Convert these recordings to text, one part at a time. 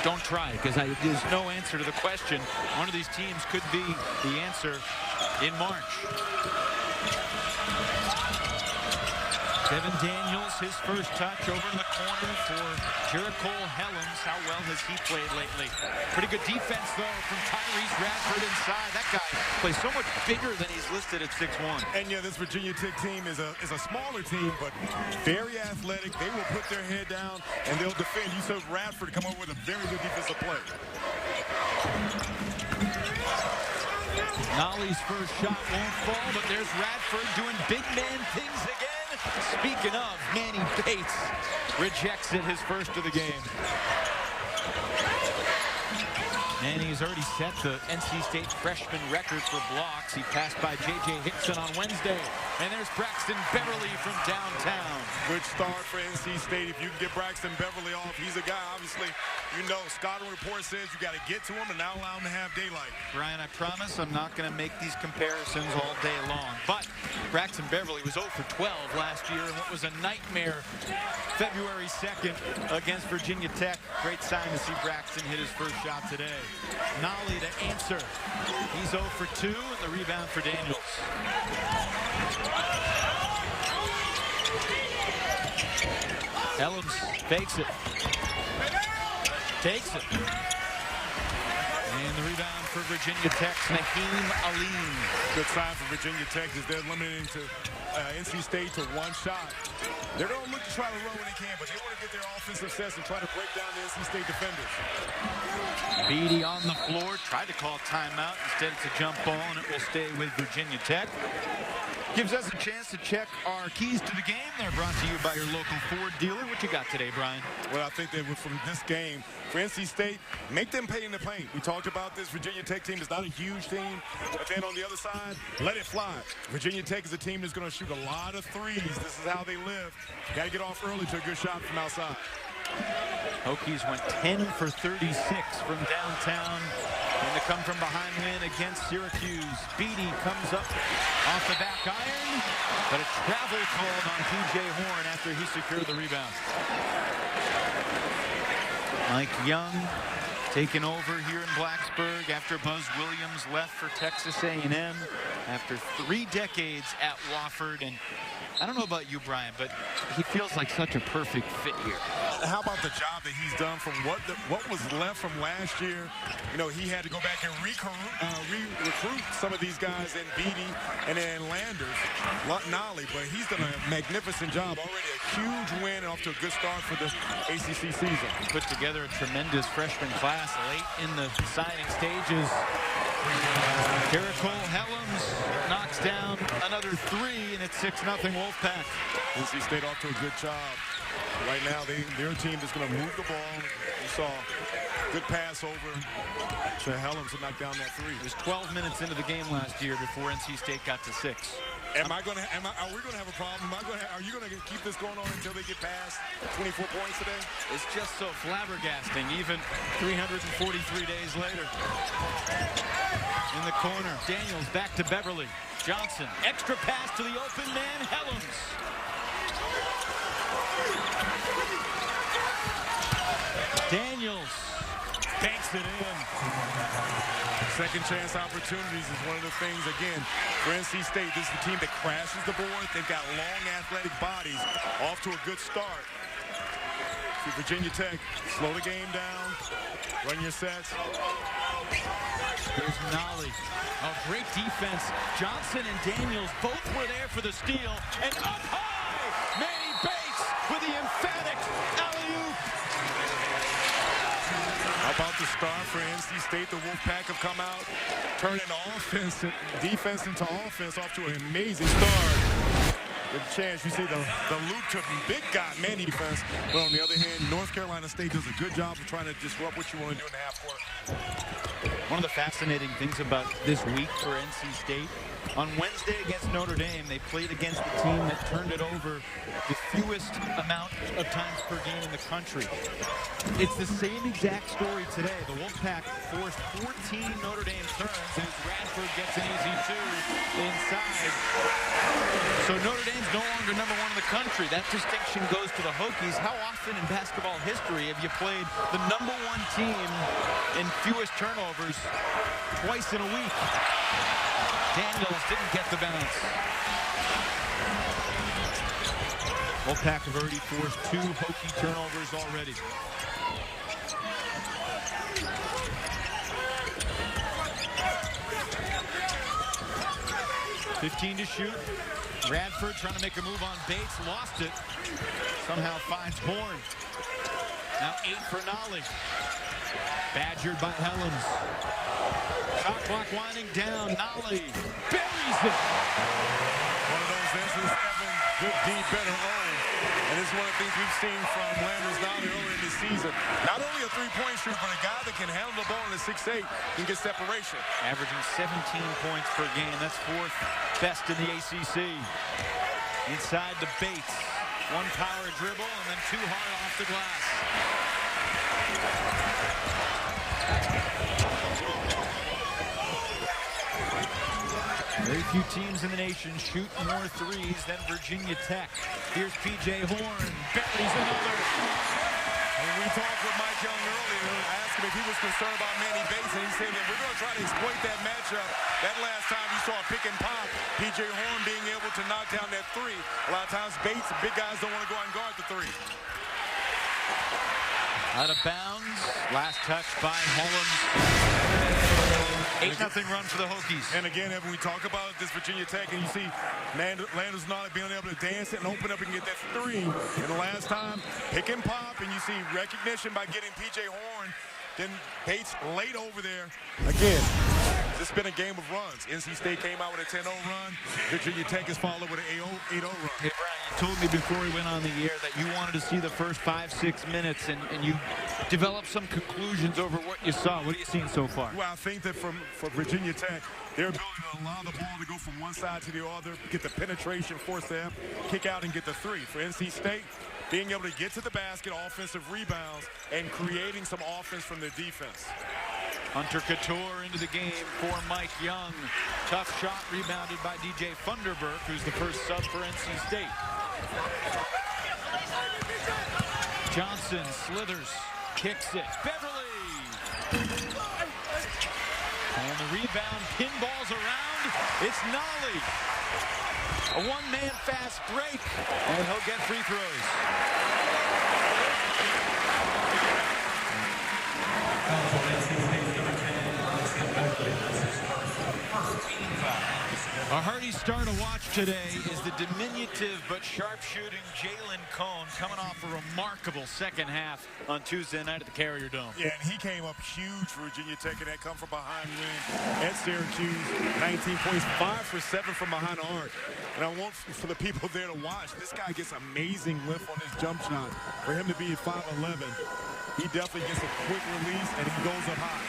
Don't try, because there's no answer to the question. One of these teams could be the answer in March. Devin Daniels, his first touch over in the corner for Jericho Helms. How well has he played lately? Pretty good defense, though, from Tyrese Radford inside. That guy plays so much bigger than he's listed at 6'1". And yeah, this Virginia Tech team is a smaller team, but very athletic. They will put their head down and they'll defend. You saw Radford come up with a very good defensive play. Nolly's first shot won't fall, but there's Radford doing big man things again. Speaking of, Manny Bates rejects it, his first of the game. Manny's already set the NC State freshman record for blocks. He passed by J.J. Hickson on Wednesday. And there's Braxton Beverly from downtown. Good start for NC State. If you can get Braxton Beverly off, he's a guy, obviously, you know, Scouting report says you got to get to him and now allow him to have daylight. Brian, I promise I'm not going to make these comparisons all day long. But Braxton Beverly was 0 for 12 last year in what was a nightmare February 2nd against Virginia Tech. Great sign to see Braxton hit his first shot today. Nolly to answer. He's 0 for 2, and the rebound for Daniels. Helms fakes it. Takes it. And the rebound for Virginia Tech's Naheem Alim. Good sign for Virginia Tech as they're limiting to NC State to one shot. They're going to look to try to run when they can, but they want to get their offensive success and try to break down the NC State defenders. Beatty on the floor, tried to call timeout. Instead, it's a jump ball, and it will stay with Virginia Tech. Gives us a chance to check our keys to the game. They're brought to you by your local Ford dealer. What you got today, Brian? Well, I think that from this game, for NC State, make them pay in the paint. We talked about this Virginia Tech team is not a huge team, but then on the other side, let it fly. Virginia Tech is a team that's going to shoot a lot of threes. This is how they live. Got to get off early to a good shot from outside. Hokies went 10 for 36 from downtown. And to come from behind win against Syracuse. Beatty comes up off the back iron, but a travel called on P.J. Horn after he secured the rebound. Mike Young taking over here in Blacksburg after Buzz Williams left for Texas A&M after 3 decades at Wofford. And I don't know about you, Brian, but he feels like such a perfect fit here. How about the job that he's done from what was left from last year? You know, he had to go back and recruit some of these guys in Beatty and then Landers, Nolly, but he's done a magnificent job. Already a huge win and off to a good start for the ACC season. Put together a tremendous freshman class late in the signing stages. Jericho Helms knocks down another 3, and it's 6-0 Wolfpack. NC State off to a good job. Right now, they're a team that's going to move the ball. You saw good pass over to Helms to knock down that 3. It was 12 minutes into the game last year before NC State got to 6. Are we going to have a problem? Are you going to keep this going on until they get past 24 points today? It's just so flabbergasting, even 343 days later. In the corner, Daniels back to Beverly. Johnson, extra pass to the open man, Helms. Daniels banks it in. Second chance opportunities is one of the things, again, for NC State. This is the team that crashes the board. They've got long athletic bodies. Off to a good start. See Virginia Tech, slow the game down. Run your sets. There's Nolly. Oh, great defense. Johnson and Daniels both were there for the steal. And up high, Manny Bates with the emphatic alley-oop. How about the start for NC State? The Wolfpack have come out, turning defense into offense, off to an amazing start. Good chance. You see the loop to big guy, Manny defense. But on the other hand, North Carolina State does a good job of trying to disrupt what you want to do in the half court. One of the fascinating things about this week for NC State On Wednesday against Notre Dame, they played against the team that turned it over the fewest amount of times per game in the country. It's the same exact story today. The Wolfpack forced 14 Notre Dame turns as Radford gets an easy two inside. So Notre Dame's no longer #1 in the country. That distinction goes to the Hokies. How often in basketball history have you played the #1 team in fewest turnovers twice in a week? Daniels didn't get the bounce. Wolfpack have already forced 2 Hokie turnovers already. $15 to shoot. Radford trying to make a move on Bates, lost it. Somehow finds Horn. Now 8 for Nolly. Badgered by Helms. Shot clock winding down. Nolly buries it. One of those instances, Evan, good D, better O. And this is one of the things we've seen from Landers Nolly earlier in the season. Not only a three-point shooter, but a guy that can handle the ball in the 6'8", can get separation. Averaging 17 points per game. That's 4th best in the ACC. Inside to Bates. 1 power dribble and then 2 hard off the glass. Very few teams in the nation shoot more threes than Virginia Tech. Here's P.J. Horn, buries another. And we talked with Mike Young earlier, asked him if he was concerned about Manny Bates, and he said that we're going to try to exploit that matchup. That last time you saw a pick and pop, P.J. Horn being able to knock down that 3. A lot of times Bates, big guys don't want to go out and guard the 3. Out of bounds. Last touch by Helms. 8-0 run for the Hokies. And again, Evan, we talk about this Virginia Tech, and you see Landers not being able to dance it and open up and get that 3. And the last time, pick and pop, and you see recognition by getting P.J. Horn. Then Bates late over there. Again, it's been a game of runs. NC State came out with a 10-0 run. Virginia Tech has followed with an 8-0 run. Hey, Brian, you told me before we went on the air that you wanted to see the first 5-6 minutes, and you developed some conclusions over what you saw. What are you seeing so far? Well, I think that for Virginia Tech, their ability to allow the ball to go from one side to the other, get the penetration, force them, kick out, and get the 3. For NC State, being able to get to the basket, offensive rebounds, and creating some offense from their defense. Hunter Couture into the game for Mike Young. Tough shot rebounded by DJ Funderburk, who's the first sub for NC State. Johnson slithers, kicks it. Beverly! And the rebound pinballs around. It's Nolly. A one-man fast break, and he'll get free throws. A hearty star to watch today is the diminutive but sharp-shooting Jalen Cone, coming off a remarkable second half on Tuesday night at the Carrier Dome. Yeah, and he came up huge for Virginia Tech in that come-from-behind win at Syracuse. 19 points, 5 for 7 from behind the arc. And I want for the people there to watch, this guy gets amazing lift on his jump shot. For him to be at 5'11", he definitely gets a quick release, and he goes up high.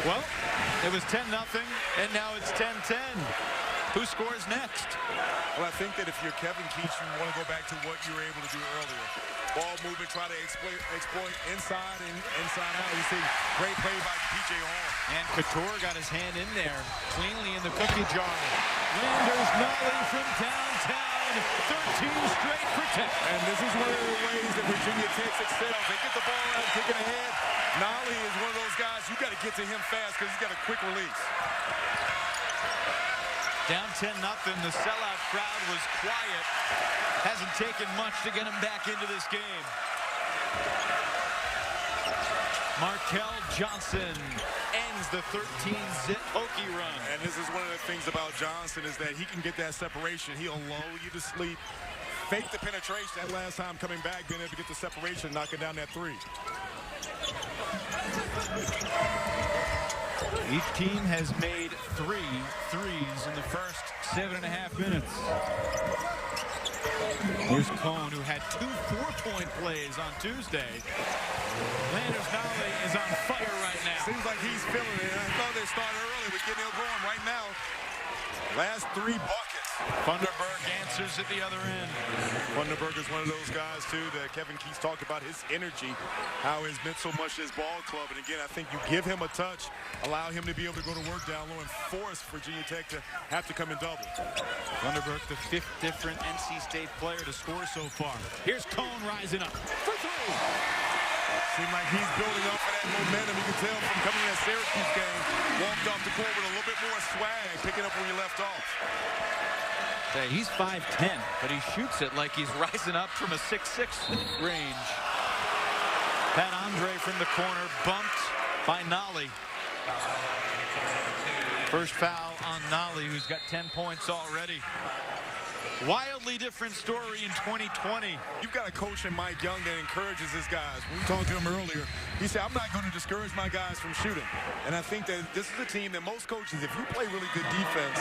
Well, it was 10-0, and now it's 10-10. Who scores next? Well, I think that if you're Kevin Keach, you want to go back to what you were able to do earlier. Ball movement, try to exploit inside and inside out. You see great play by P.J. Horn. And Couture got his hand in there, cleanly in the cookie jar. Landers Nolly from downtown, 13 straight for Tech. And this is one of the ways that Virginia Tech excels. They get the ball out, kick it ahead. Nolly is one of those guys, you got to get to him fast because he's got a quick release. Down 10-0, the sellout crowd was quiet. Hasn't taken much to get him back into this game. Markel Johnson ends the 13-zip Hokie run. And this is one of the things about Johnson is that he can get that separation. He'll lull you to sleep, fake the penetration. That last time coming back, being able to get the separation, knocking down that 3. Each team has made 3 threes in the first 7.5 minutes. Here's Cone, who had 2 4-point plays on Tuesday. Landers Nolly is on fire right now. Seems like he's feeling it. I thought they started early with getting it going right now. Last 3 buckets. Funderburk answers at the other end. Funderburk is one of those guys, too, that Kevin Keats talked about, his energy, how he's meant so much to his ball club. And, again, I think you give him a touch, allow him to be able to go to work down low and force Virginia Tech to have to come in double. Funderburk, the 5th different NC State player to score so far. Here's Cone rising up for 3. Seems like he's building up for that momentum. You can tell from coming in that Syracuse game, walked off the court with a little bit more swag, picking up where you left off. He's 5'10", but he shoots it like he's rising up from a 6'6" range. Pat Andre from the corner, bumped by Nolly. First foul on Nolly, who's got 10 points already. Wildly different story in 2020. You've got a coach in Mike Young that encourages his guys. We talked to him earlier. He said, I'm not going to discourage my guys from shooting. And I think that this is a team that most coaches, if you play really good defense,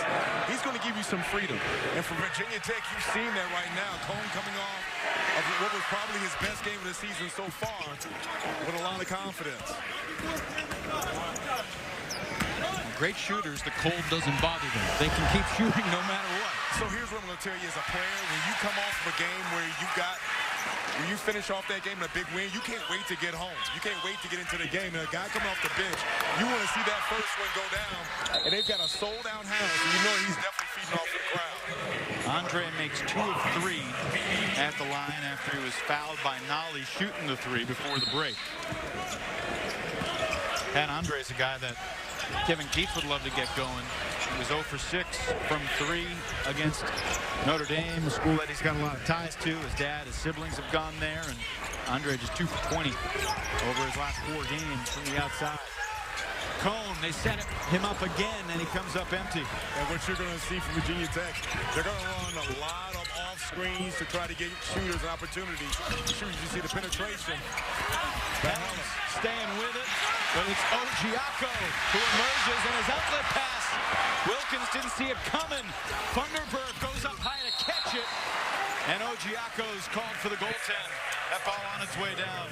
he's going to give you some freedom. And for Virginia Tech, you've seen that right now. Cone coming off of what was probably his best game of the season so far with a lot of confidence. Great shooters, the cold doesn't bother them. They can keep shooting no matter what. So here's what I'm going to tell you as a player. When you come off of a game where you finish off that game in a big win, you can't wait to get home. You can't wait to get into the game. And a guy coming off the bench, you want to see that first one go down. And they've got a sold-out house, and you know he's definitely feeding off the crowd. Andre makes 2 of 3 at the line after he was fouled by Nolly shooting the 3 before the break. Pat Andre is a guy that Kevin Keats would love to get going. He was 0 for 6 from 3 against Notre Dame, a school that he's got a lot of ties to. His dad, his siblings have gone there, and Andre just 2 for 20 over his last 4 games from the outside. Cone, they set him up again, and he comes up empty. And what you're going to see from Virginia Tech, they're going to run a lot of off screens to try to get shooters an opportunity. Shooters, you see the penetration. Helms staying with it, but it's Ogiaco who emerges in his outlet pass. Wilkins didn't see it coming. Funderburk goes up high to catch it, and Ogiaco's called for the goaltend. That ball on its way down.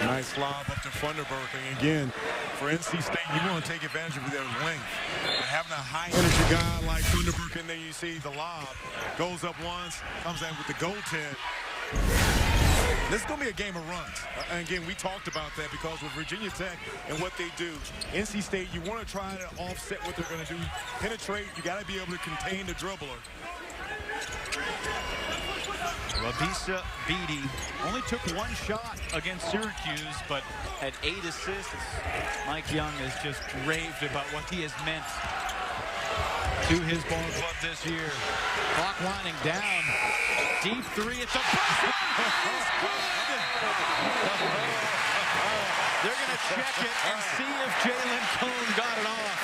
Nice lob up to Funderburk. And again, for NC State, you want to take advantage of their length. But having a high-energy guy like Funderburk in there, you see the lob goes up once, comes in with the goaltend. This is going to be a game of runs. And again, we talked about that because with Virginia Tech and what they do, NC State, you want to try to offset what they're going to do. Penetrate, you got to be able to contain the dribbler. Labisa Beatty only took 1 shot against Syracuse, but had 8 assists. Mike Young has just raved about what he has meant to his ball club this year. Clock winding down. Deep 3 at the buzzer. They're going to check it and see if Jalen Cone got it off.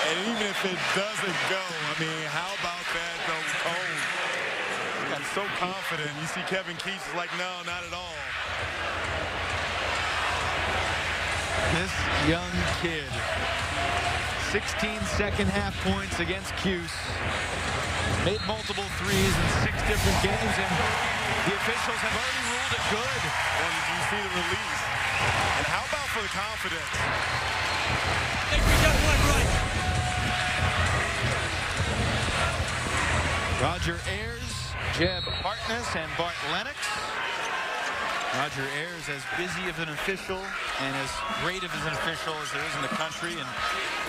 And even if it doesn't go, I mean, how about that, though, Cone? I'm so confident. You see Kevin Keats is like, no, not at all. This young kid, 16 second-half points against Cuse. Made multiple threes in 6 different games, and the officials have already ruled it good. And you see the release. And how about for the confidence? I think we got one right. Roger Ayers, Jeb Hartness, and Bart Lennox. Roger Ayers, as busy of an official and as great of an official as there is in the country, and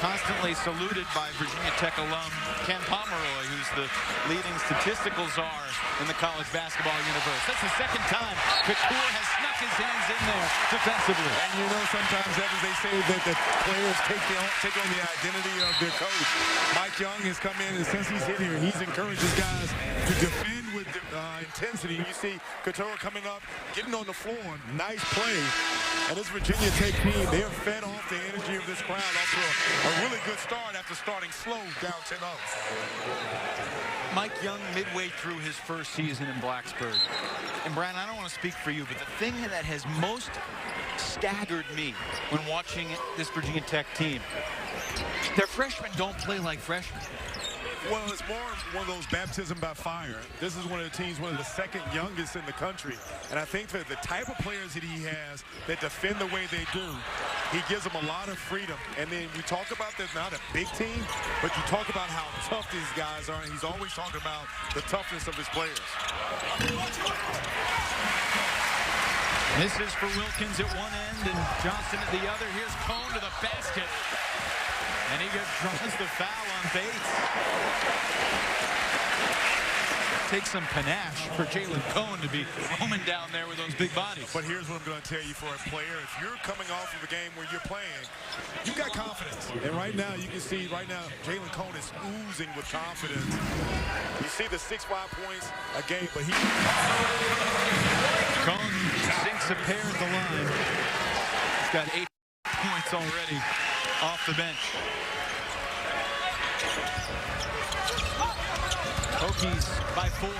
constantly saluted by Virginia Tech alum Ken Pomeroy, who's the leading statistical czar in the college basketball universe. That's the 2nd time Couture has snuck his hands in there defensively. And you know, sometimes, Evans, they say that the players take on the identity of their coach. Mike Young has come in, and since he's hit here, he's encouraged his guys to defend with intensity. You see Couture coming up, getting on the floor. Nice play. And this Virginia Tech team, they're fed off the energy of this crowd after a really good start after starting slow down 10-0. Mike Young midway through his first season in Blacksburg. And Brian, I don't want to speak for you, but the thing that has most staggered me when watching this Virginia Tech team, their freshmen don't play like freshmen. Well, it's more one of those baptism by fire. This is one of the teams, one of the second youngest in the country. And I think that the type of players that he has that defend the way they do, he gives them a lot of freedom. And then we talk about they're not a big team, but you talk about how tough these guys are. And he's always talking about the toughness of his players. This is for Wilkins at one end and Johnson at the other. Here's Cone to the basket. And he draws the foul on Bates. Takes some panache for Jalen Cone to be homing down there with those big bodies. But here's what I'm going to tell you for a player. If you're coming off of a game where you're playing, you got confidence. And right now, you can see Jalen Cone is oozing with confidence. You see the 6-5 points a game, but he... Cone sinks a pair at the line. He's got 8 points already off the bench. Hokies by 4.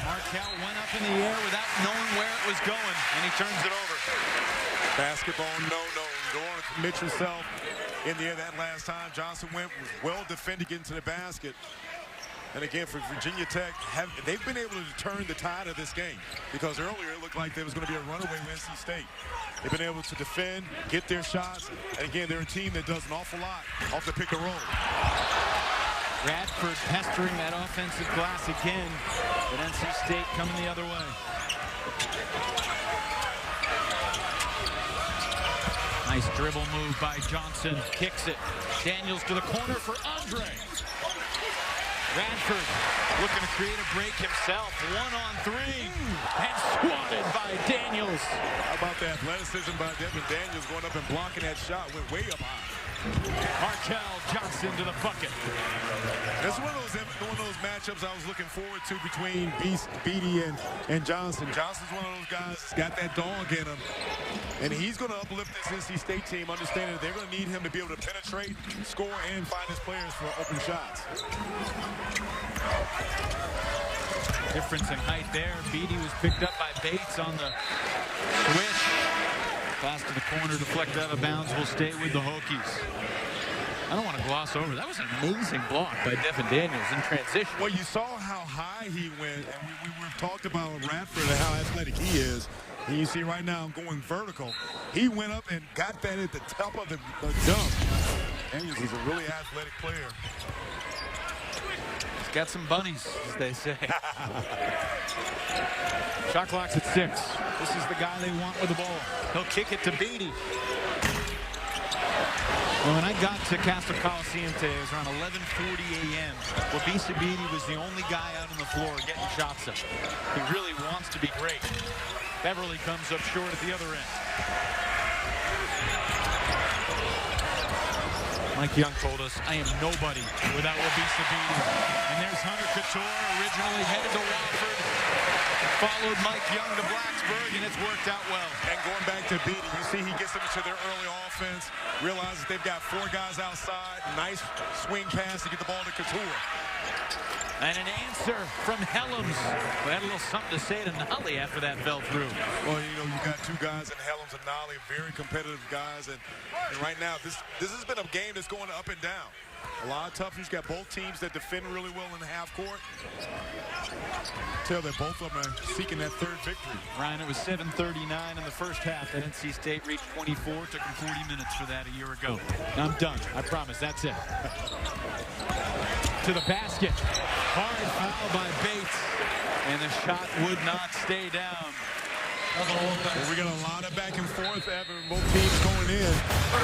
Markel went up in the air without knowing where it was going, and he turns it over. Basketball, no. You don't want to commit yourself in the air that last time. Johnson was well defended into the basket. And again, for Virginia Tech, they've been able to turn the tide of this game because earlier it looked like there was going to be a runaway with NC State. They've been able to defend, get their shots, and again, they're a team that does an awful lot off the pick and roll. Radford pestering that offensive glass again, but NC State coming the other way. Nice dribble move by Johnson, kicks it. Daniels to the corner for Andre. Radford looking to create a break himself. 1-on-3 and swatted by Daniels. How about the athleticism by Devin Daniels going up and blocking that shot? Went way up high. Markel Johnson to the bucket. That's one of those matchups I was looking forward to between Beatty and Johnson. Johnson's one of those guys that's got that dog in him. And he's going to uplift this NC State team, understanding that they're going to need him to be able to penetrate, score, and find his players for open shots. Difference in height there. Beatty was picked up by Bates on the switch. Pass to the corner, deflect out of bounds, will stay with the Hokies. I don't want to gloss over. That was an amazing block by Devin Daniels in transition. Well, you saw how high he went, and we talked about Radford and how athletic he is. And you see right now going vertical. He went up and got that at the top of the jump. Daniels is a really athletic player. He's got some bunnies, as they say. Shot clock's at 6. This is the guy they want with the ball. He'll kick it to Beatty. Well, when I got to Castle Coliseum today, it was around 11:40 a.m. Wabisa Beatty was the only guy out on the floor getting shots up. He really wants to be great. Beverly comes up short at the other end. Mike Young told us, I am nobody without Wabisa Beatty. And there's Hunter Couture, originally headed to Wofford. Followed Mike Young to Blacksburg, and it's worked out well. And going back to Beatty, you see he gets them into their early offense, realizes they've got 4 guys outside. Nice swing pass to get the ball to Couture. And an answer from Helms. We had a little something to say to Nolly after that fell through. Well, you know, you got 2 guys in Helms and Nolly, very competitive guys. And right now, this has been a game that's going up and down. A lot of toughness. You got both teams that defend really well in the half court. Tell that both of them are seeking that 3rd victory. Ryan, it was 7:39 in the first half that NC State reached 24. Took them 40 minutes for that a year ago. I'm done. I promise. That's it. To the basket. Hard foul by Bates. And the shot would not stay down. Well, we got a lot of back and forth, Evan. Both teams going in.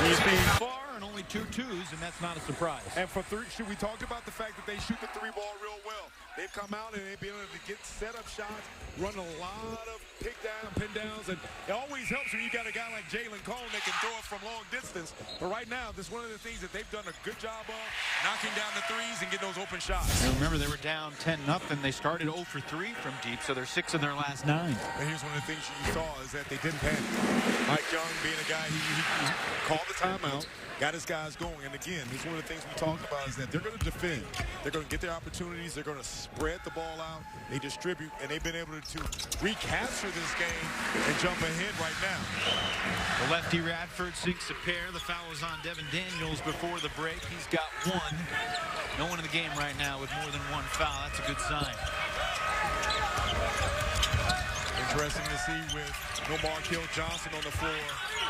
He's being far and only 2 twos, and that's not a surprise. And for 3, we talked about the fact that they shoot the 3 ball real well. They've come out and they've been able to get set-up shots, run a lot of pin downs, and it always helps when you got a guy like Jalen Cone that can throw it from long distance. But right now, this is one of the things that they've done a good job of, knocking down the threes and getting those open shots. And remember, they were down 10-0. They started 0 for 3 from deep, so they're 6 in their last 9. And here's one of the things you saw is that they didn't panic. Mike Young being a guy, he called the timeout, got his these guys going. And again, it's one of the things we talked about is that they're going to defend. They're going to get their opportunities. They're going to spread the ball out. They distribute, and they've been able to recapture this game and jump ahead right now. The lefty Radford sinks a pair. The foul was on Devin Daniels before the break. He's got one. No one in the game right now with more than one foul. That's a good sign. Interesting to see with no Markel Johnson on the floor.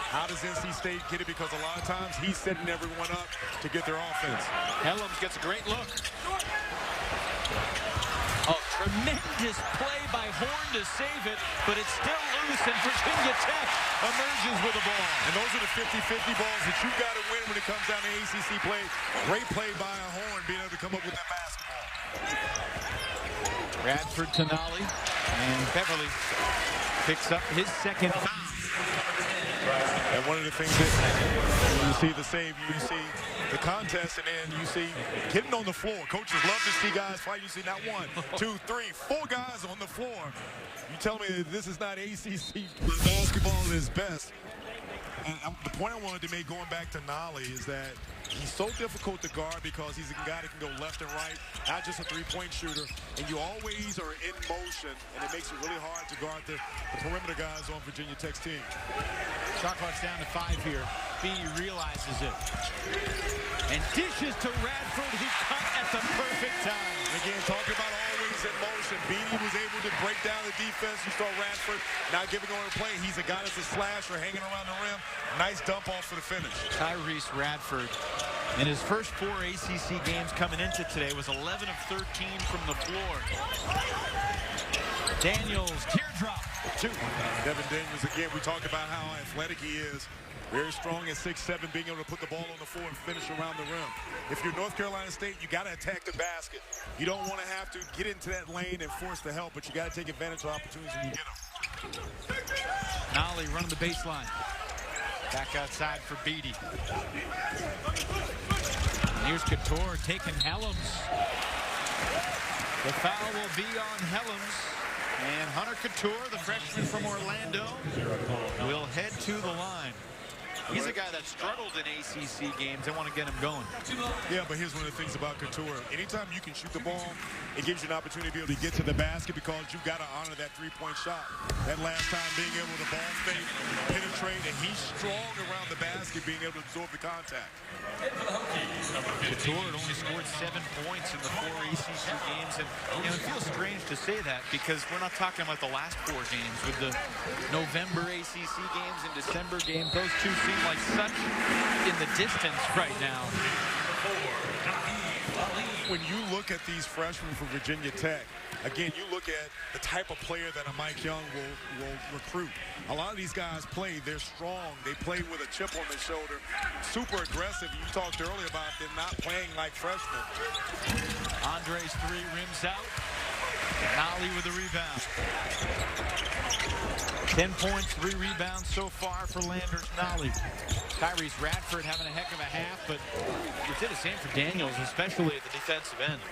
How does NC State get it? Because a lot of times he's setting everyone up to get their offense. Helms gets a great look. Oh, tremendous play by Horn to save it, but it's still loose, and Virginia Tech emerges with the ball. And those are the 50-50 balls that you've got to win when it comes down to ACC play. Great play by a Horn being able to come up with that basketball. Radford to Nolly, and Beverly picks up his second foul. And one of the things that you see the save, you see the contest, and then you see getting on the floor. Coaches love to see guys fight. You see not 1, 2, 3, 4 guys on the floor. You tell me that this is not ACC basketball at its best. And the point I wanted to make going back to Nolly is that he's so difficult to guard because he's a guy that can go left and right, not just a three-point shooter. And you always are in motion, and it makes it really hard to guard the perimeter guys on Virginia Tech's team. Shot clock's down to 5 here. Beatty realizes it. And dishes to Radford, who cut at the perfect time. Again, talking about always in motion. Beatty was able to break down the defense. You saw Radford not giving on a play. He's a guy that's a slasher hanging around the rim. Nice dump off for the finish. Tyrese Radford, in his first 4 ACC games coming into today, was 11 of 13 from the floor. Daniels, teardrop. 2. Devin Daniels, again, we talked about how athletic he is. Very strong at 6'7", being able to put the ball on the floor and finish around the rim. If you're North Carolina State, you got to attack the basket. You don't want to have to get into that lane and force the help, but you got to take advantage of opportunities when you get them. Nolly running the baseline. Back outside for Beatty. And here's Couture taking Helms. The foul will be on Helms. And Hunter Couture, the freshman from Orlando, will head to the line. He's a guy that struggled in ACC games. They want to get him going. Yeah, but here's one of the things about Couture. Anytime you can shoot the ball, it gives you an opportunity to be able to get to the basket because you've got to honor that three-point shot. That last time being able to ball fake, penetrate, and he's strong around the basket, being able to absorb the contact. Couture had only scored 7 points in the 4 ACC games. And you know, it feels strange to say that because we're not talking about the last 4 games. With the November ACC games and December games, those two seem like such in the distance right now. When you look at these freshmen for Virginia Tech, again, you look at the type of player that a Mike Young will recruit. A lot of these guys play, they're strong. They play with a chip on their shoulder. Super aggressive. You talked earlier about them not playing like freshmen. Andre's 3 rims out. Nolly with the rebound. 10 points, 3 rebounds so far for Landers Nolly. Tyrese Radford having a heck of a half, but you did the same for Daniels, especially at the defensive end.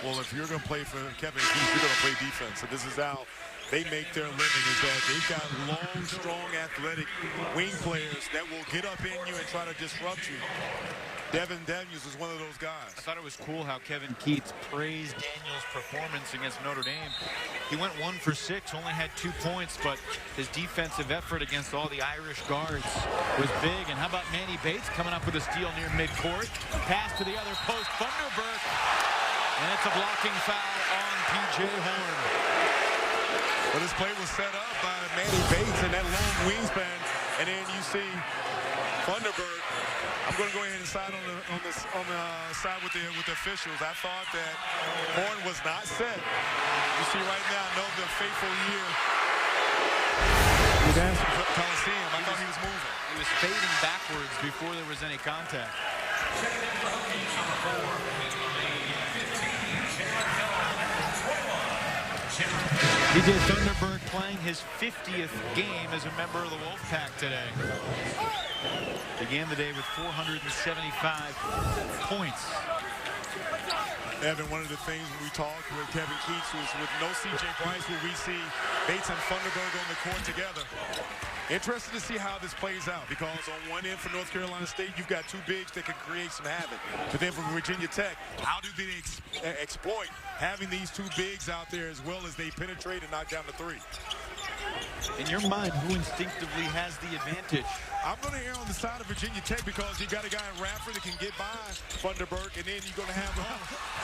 Well, if you're going to play for Kevin Keith, you're going to play defense. So this is how they make their living, is that they've got long, strong, athletic wing players that will get up in you and try to disrupt you. Devin Daniels is one of those guys. I thought it was cool how Kevin Keats praised Daniels' performance against Notre Dame. He went 1 for 6, only had 2 points, but his defensive effort against all the Irish guards was big. And how about Manny Bates coming up with a steal near midcourt? Pass to the other post, Thunderbird. And it's a blocking foul on P.J. Horn. Well, this play was set up by Manny Bates and that long wingspan. And then you see Thunderbird. I'm going to go ahead and side on the side with the officials. I thought that Horn was not set. You see right now, I know the faithful year. He's asking for the Coliseum. I thought he was moving. He was fading backwards before there was any contact. P.J. Thunderbird playing his 50th game as a member of the Wolfpack today. Began the day with 475 points. Evan, one of the things when we talked with Kevin Keats was with no C.J. Bryce, where we see Bates and Thunderbird on the court together. Interested to see how this plays out, because on one end for North Carolina State, you've got two bigs that can create some havoc. But then for Virginia Tech, how do they exploit having these two bigs out there as well as they penetrate and knock down the three? In your mind, who instinctively has the advantage? I'm going to err on the side of Virginia Tech because you got a guy in Radford that can get by Thunderberg, and then you're going to have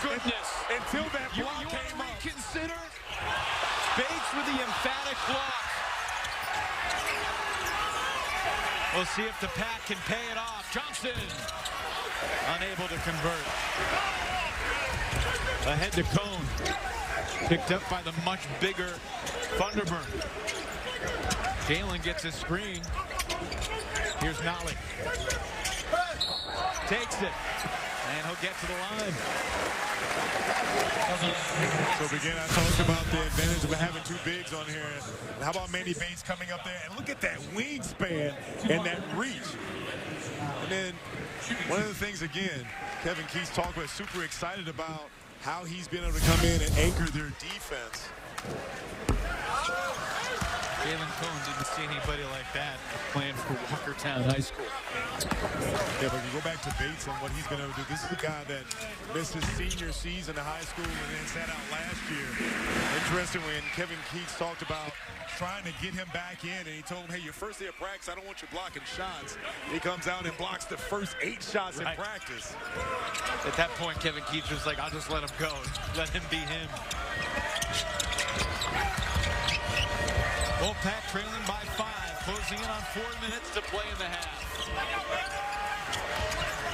Goodness. until that block you came up. Reconsider. Bates with the emphatic block. We'll see if the Pack can pay it off. Johnson unable to convert. Ahead to Cone. Picked up by the much bigger Thunderbird. Jalen gets a screen. Here's Nolly. Takes it. And he'll get to the line. So again, I talked about the advantage of having two bigs on here. How about Manny Bates coming up there? And look at that wingspan and that reach. And then one of the things, again, Kevin Keith's talked about, super excited about how he's been able to come in and anchor their defense. Jalen Cone didn't see anybody like that playing for Walkertown High School. Yeah, but you go back to Bates and what he's been able to do. This is a guy that missed his senior season in high school and then sat out last year. Interesting when Kevin Keats talked about trying to get him back in, and he told him, hey, your first day of practice, I don't want you blocking shots. He comes out and blocks the first 8 shots in practice. At that point, Kevin Keats was like, I'll just let him go. Let him be him. Wolfpack trailing by 5, closing in on 4 minutes to play in the half.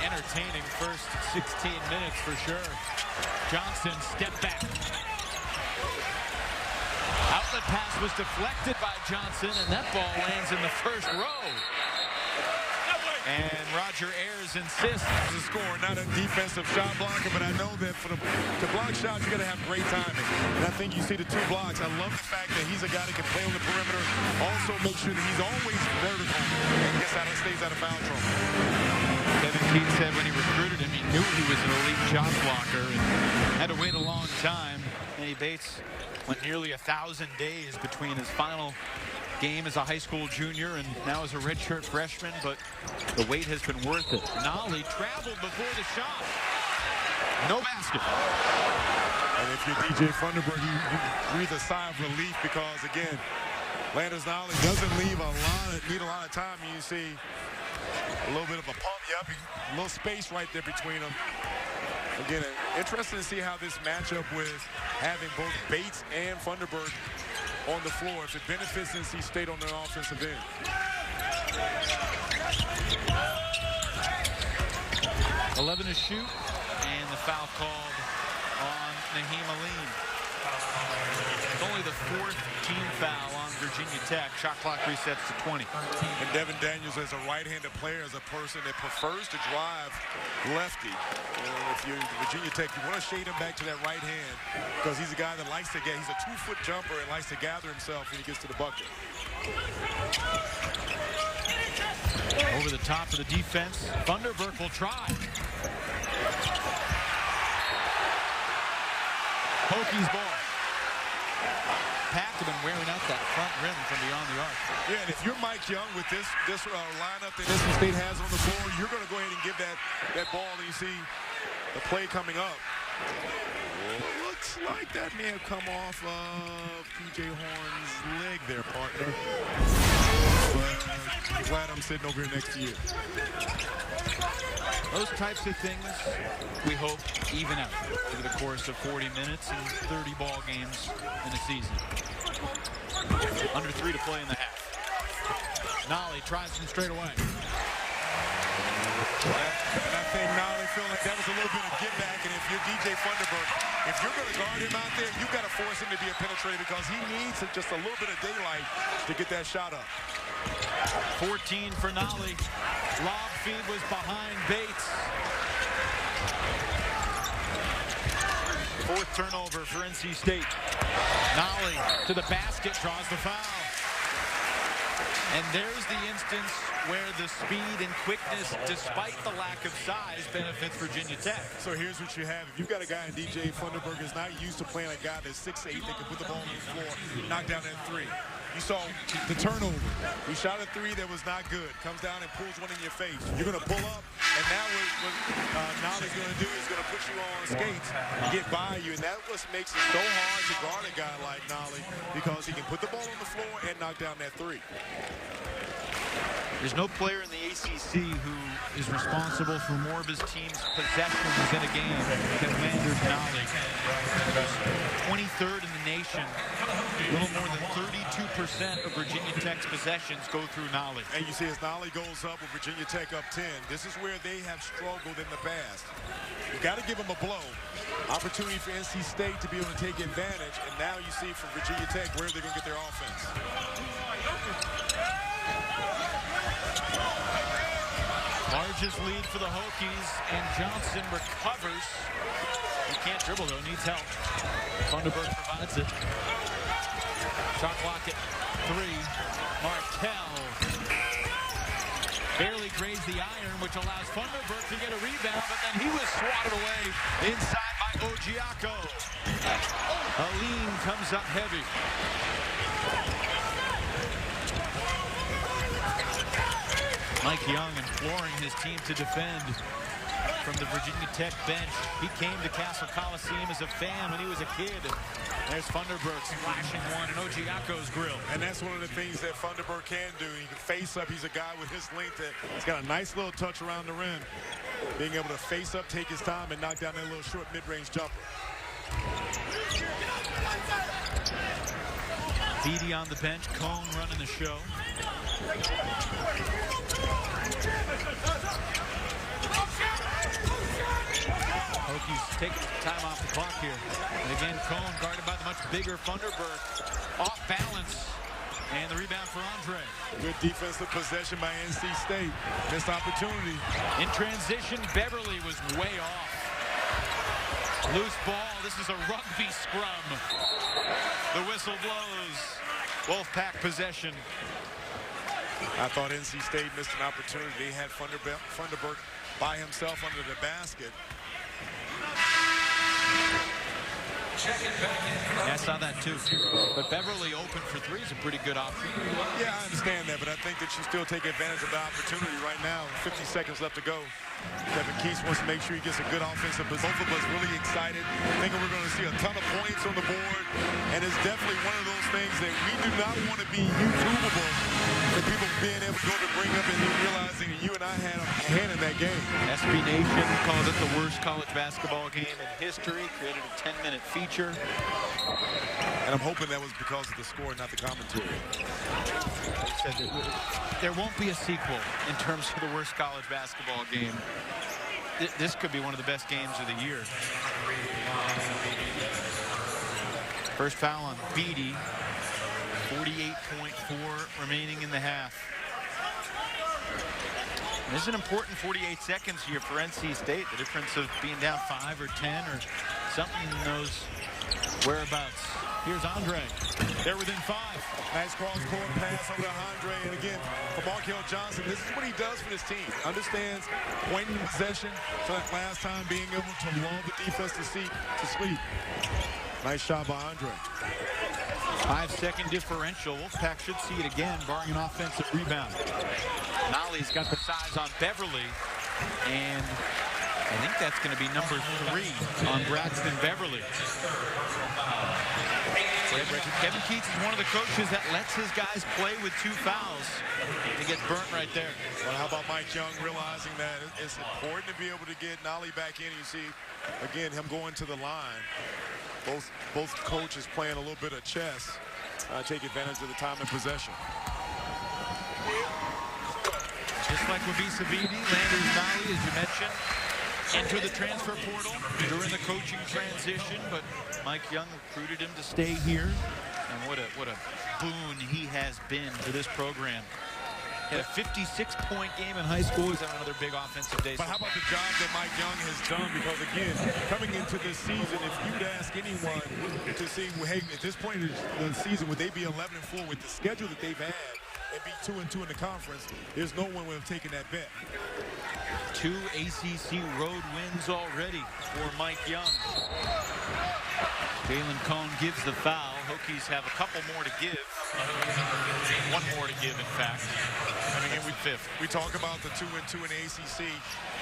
Entertaining first 16 minutes for sure. Johnson step back. Outlet pass was deflected by Johnson, and that ball lands in the first row. And Roger Ayers insists. The score, not a defensive shot blocker, but I know that to block shots, you got to have great timing. And I think you see the 2 blocks. I love the fact that he's a guy that can play on the perimeter. Also make sure that he's always vertical and stays out of foul trouble. Kevin Keats said when he recruited him, he knew he was an elite shot blocker and had to wait a long time. Manny Bates went nearly 1,000 days between his final game as a high school junior and now as a redshirt freshman, but the wait has been worth it. Nolly traveled before the shot. No basket. And if you're DJ Thunderberg, you breathe a sigh of relief because, again, Landers Nolly doesn't need a lot of time. You see a little bit of a pump, a little space right there between them. Again, interesting to see how this matchup with having both Bates and Thunderberg on the floor, if it benefits NC State on their offensive end. 11 to shoot, and the foul called on Naheem Aline. It's only the 4th team foul on Virginia Tech. Shot clock resets to 20. And Devin Daniels, as a right-handed player, is a person that prefers to drive lefty. If you're Virginia Tech, you want to shade him back to that right hand because he's a guy that likes to get, he's a 2-foot jumper and likes to gather himself when he gets to the bucket. Over the top of the defense, Thunderberg will try. Hokies ball. Pack have been wearing out that front rim from beyond the arc. Yeah, and if you're Mike Young with this lineup that NC State has on the floor, you're going to go ahead and give that ball, and you see the play coming up. Looks like that may have come off of P.J. Horn's leg there, partner. But I'm glad I'm sitting over here next to you. Those types of things, we hope, even out over the course of 40 minutes and 30 ball games in a season. Under 3 to play in the half. Nolly tries from straight away. And I think Nolly feel like that was a little bit of give back. And if you're DJ Thunderberg, if you're going to guard him out there, you've got to force him to be a penetrator because he needs just a little bit of daylight to get that shot up. 14 for Nolly. Lob feed was behind Bates. 4th turnover for NC State. Nolly to the basket, draws the foul. And there's the instance where the speed and quickness, despite the lack of size, benefits Virginia Tech. So here's what you have. If you've got a guy in DJ Thunderberg is not used to playing a guy that's 6'8", that can put the ball on the floor, knock down that 3. You saw the turnover. He shot a three that was not good. Comes down and pulls one in your face. You're going to pull up, and now what Nolly's going to do is going to put you on skates and get by you, and that's what makes it so hard to guard a guy like Nolly, because he can put the ball on the floor and knock down that three. There's no player in the ACC who is responsible for more of his team's possessions in a game than Landers Nolly. 23rd in the nation. A little more than 32% of Virginia Tech's possessions go through Nolly. And you see as Nolly goes up with Virginia Tech up 10, this is where they have struggled in the past. You got to give them a blow. Opportunity for NC State to be able to take advantage, and now you see from Virginia Tech where they're going to get their offense. Largest lead for the Hokies, and Johnson recovers. He can't dribble, though. Needs help. Thunderberg provides it. Shot clock at 3. Martell barely grazed the iron, which allows Thunderberg to get a rebound, but then he was swatted away inside by Ogiako. Aline comes up heavy. Mike Young imploring his team to defend from the Virginia Tech bench. He came to Castle Coliseum as a fan when he was a kid. There's Thunderberg flashing one in Ogiako's grill. And that's one of the things that Thunderberg can do. He can face up. He's a guy with his length that he's got a nice little touch around the rim. Being able to face up, take his time, and knock down that little short mid-range jumper. Beatty on the bench, Cone running the show. Hokies taking time off the clock here. And again, Cone guarded by the much bigger Thunderberg. Off balance. And the rebound for Andre. Good defensive possession by NC State. Missed opportunity. In transition, Beverly was way off. Loose ball. This is a rugby scrum. The whistle blows. Wolfpack possession. I thought NC State missed an opportunity. They had Thunderberg by himself under the basket. Yeah, I saw that too. But Beverly open for three is a pretty good option. Yeah, I understand that, but I think that you still take advantage of the opportunity right now. 50 seconds left to go. Kevin Keats wants to make sure he gets a good offensive position. Both of us really excited, thinking we're going to see a ton of points on the board. And it's definitely one of those things that we do not want to be YouTubeable for people being able to go to bring up and realizing that you and I had a hand in that game. SB Nation calls it the worst college basketball game in history, created a 10-minute feature. And I'm hoping that was because of the score, not the commentary. They said that there won't be a sequel in terms of the worst college basketball game. This could be one of the best games of the year. First foul on Beatty. 48.4 remaining in the half. And this is an important 48 seconds here for NC State. The difference of being down 5 or 10 or something in those whereabouts. Here's Andre. They're within 5. Nice cross-court pass over to Andre. And again, for Markel Johnson, this is what he does for this team. Understands pointing possession. So that last time being able to lull the defense to sleep. Nice shot by Andre. 5-second differential. Wolfpack should see it again, barring an offensive rebound. Nolly's got the size on Beverly. And I think that's going to be number 3 on Braxton Beverly. Kevin Keats is one of the coaches that lets his guys play with 2 fouls. He gets burnt right there. Well, how about Mike Young realizing that it's important to be able to get Nolly back in. You see, again, him going to the line. Both coaches playing a little bit of chess. Take advantage of the time and possession. Just like with Beatty, Landers Nolly, as you mentioned, enter the transfer portal during the coaching transition, but Mike Young recruited him to stay here. And what a boon he has been to this program. He had a 56-point game in high school. He's having another big offensive day. But how about the job that Mike Young has done? Because, again, coming into this season, if you'd ask anyone to see, hey, at this point in the season, would they be 11-4 with the schedule that they've had and be 2-2 in the conference, there's no one would have taken that bet. 2 ACC road wins already for Mike Young. Jalen Cone gives the foul. Hokies have a couple more to give. One more to give, in fact. Coming in week 5th. We talk about the 2-2 in the ACC.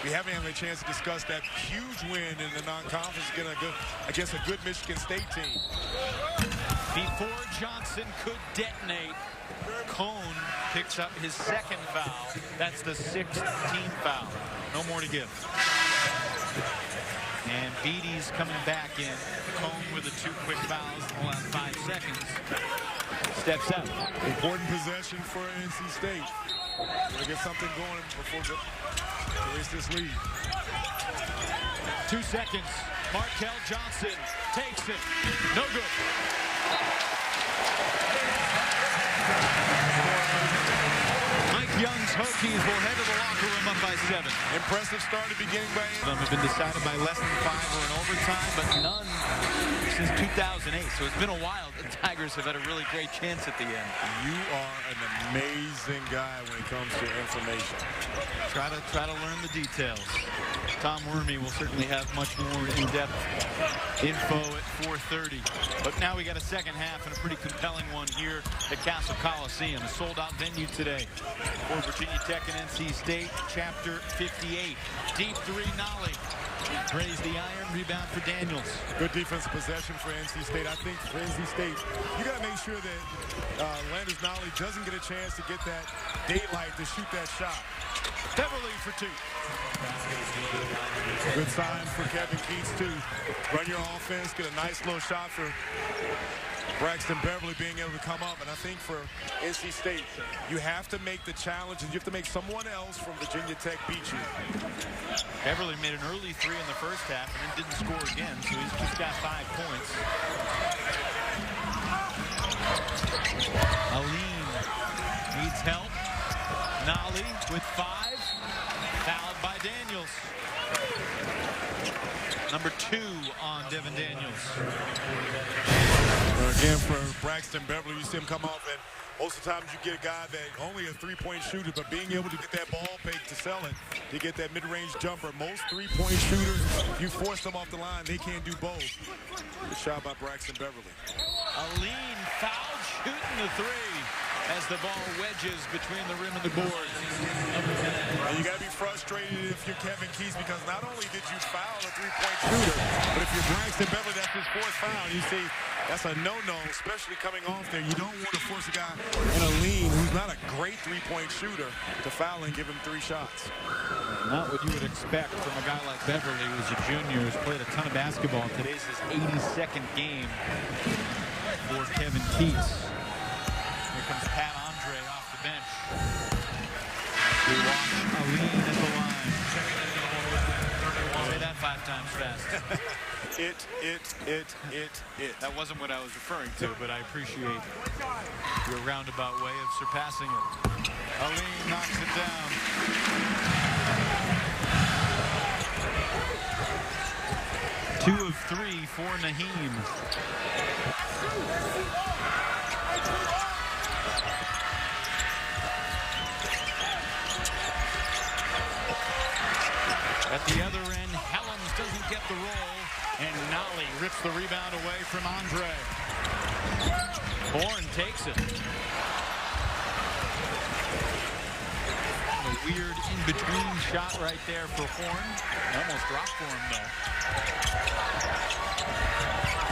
We haven't had a chance to discuss that huge win in the non-conference against a good Michigan State team. Before Johnson could detonate, Cone picks up his 2nd foul. That's the 6th team foul. No more to give. And Beatty's coming back in. Cone with the 2 quick fouls in the last 5 seconds. Steps out. Important possession for NC State. We'll get something going before they raise this lead. 2 seconds. Markel Johnson takes it. No good. Mike Young's Hokies will head to the locker room up by 7. Impressive start at the beginning by Some have been decided by less than 5 or in overtime, but none since 2008. So it's been a while. The Tigers have had a really great chance at the end. You are an amazing guy when it comes to information. Try to learn the details. Tom Wormy will certainly have much more in-depth info at 4:30. But now we got a second half and a pretty compelling one here at Castle Coliseum. A sold-out venue today for Virginia Tech and NC State. Chapter 58. Deep 3, Nolly. Grazed the iron. Rebound for Daniels. Good defensive possession for NC State. I think for NC State, you got to make sure that Landers Nolly doesn't get a chance to get that daylight to shoot that shot. Beverly for 2. Good sign for Kevin Keats, too. Run your offense, get a nice little shot for Braxton Beverly being able to come up. And I think for NC State, you have to make the challenge, and you have to make someone else from Virginia Tech beat you. Beverly made an early 3 in the first half and then didn't score again, so he's just got 5 points. Aline needs help. Nolly with 5. Fouled by Daniels. Number 2 on Devin Daniels. Again, for Braxton Beverly, you see him come off, and most of the times you get a guy that only a 3-point shooter, but being able to get that ball fake to sell it, to get that mid-range jumper. Most 3-point shooters, you force them off the line, they can't do both. Good shot by Braxton Beverly. Aline fouled shooting the 3 as the ball wedges between the rim and the board. And you got to be frustrated if you're Kevin Keats, because not only did you foul a 3-point shooter, but if you're Braxton Beverly, that's his 4th foul. You see, that's a no-no, especially coming off there. You don't want to force a guy in a lean who's not a great 3-point shooter to foul and give him 3 shots. Not what you would expect from a guy like Beverly, who's a junior, who's played a ton of basketball. Today's his 82nd game for Kevin Keats. Here comes Pat Andre off the bench. We watch Aline at the line. Say that 5 times fast. It. That wasn't what I was referring to, but I appreciate your roundabout way of surpassing it. Aline knocks it down. Two of 3 for Naheem. At the other end, Helms doesn't get the roll, and Nolly rips the rebound away from Andre. Bourne takes it. A weird in-between shot right there for Horn. Almost dropped for him, though.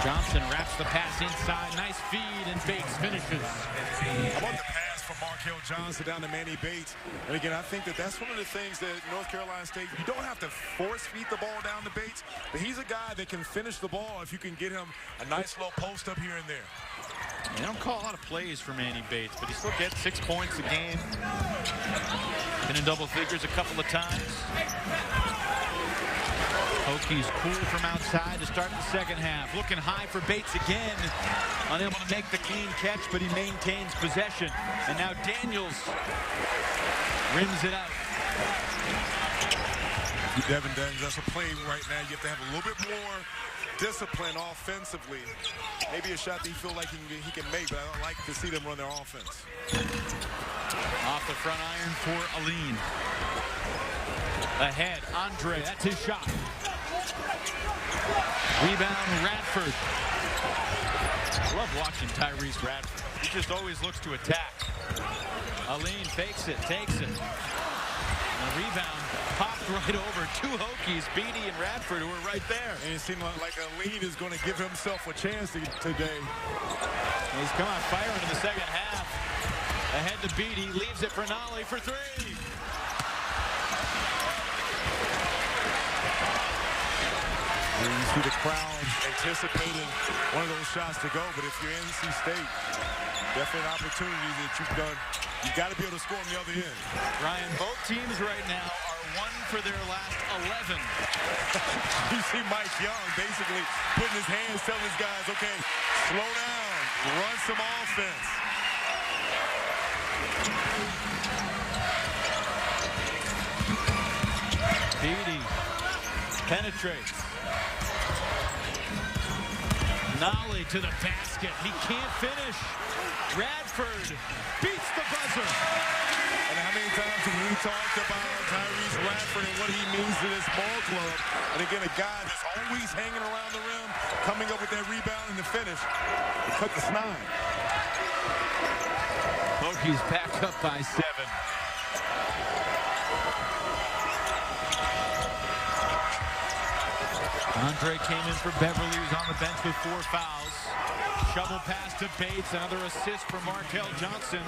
Johnson wraps the pass inside. Nice feed, and Bates finishes. How about the pass from Markel Johnson down to Manny Bates? And again, I think that's one of the things that North Carolina State, you don't have to force feed the ball down to Bates, but he's a guy that can finish the ball if you can get him a nice little post up here and there. They don't call a lot of plays for Manny Bates, but he still gets 6 points a game. Been in double figures a couple of times. Hokies cool from outside to start the second half. Looking high for Bates again. Unable to make the clean catch, but he maintains possession. And now Daniels rims it out. Devin Daniels, that's a play right now. You have to have a little bit more discipline offensively. Maybe a shot that you feel like he can make, but I don't like to see them run their offense. Off the front iron for Aline. Ahead, Andre, that's his shot. Rebound, Radford. I love watching Tyrese Radford. He just always looks to attack. Aline fakes it, takes it. And the rebound popped right over. Two Hokies, Beatty and Radford, who were right there. And it seemed like Aline is going to give himself a chance today. And he's come out firing in the second half. Ahead to Beatty, leaves it for Nolly for three. And you see the crowd anticipating one of those shots to go, but if you're NC State, definitely an opportunity that you've got to be able to score on the other end. Ryan, both teams right now are 1 for their last 11. You see Mike Young basically putting his hands, telling his guys, okay, slow down, run some offense. Beatty penetrates. Nolly to the basket. He can't finish. Radford beats the buzzer. And how many times have we talked about Tyrese Radford and what he means to this ball club? And again, a guy that's always hanging around the rim, coming up with that rebound and the finish. They cut the snide. Hokies back up by 7. Andre came in for Beverly, who's on the bench with 4 fouls. Shovel pass to Bates, another assist for Markel Johnson.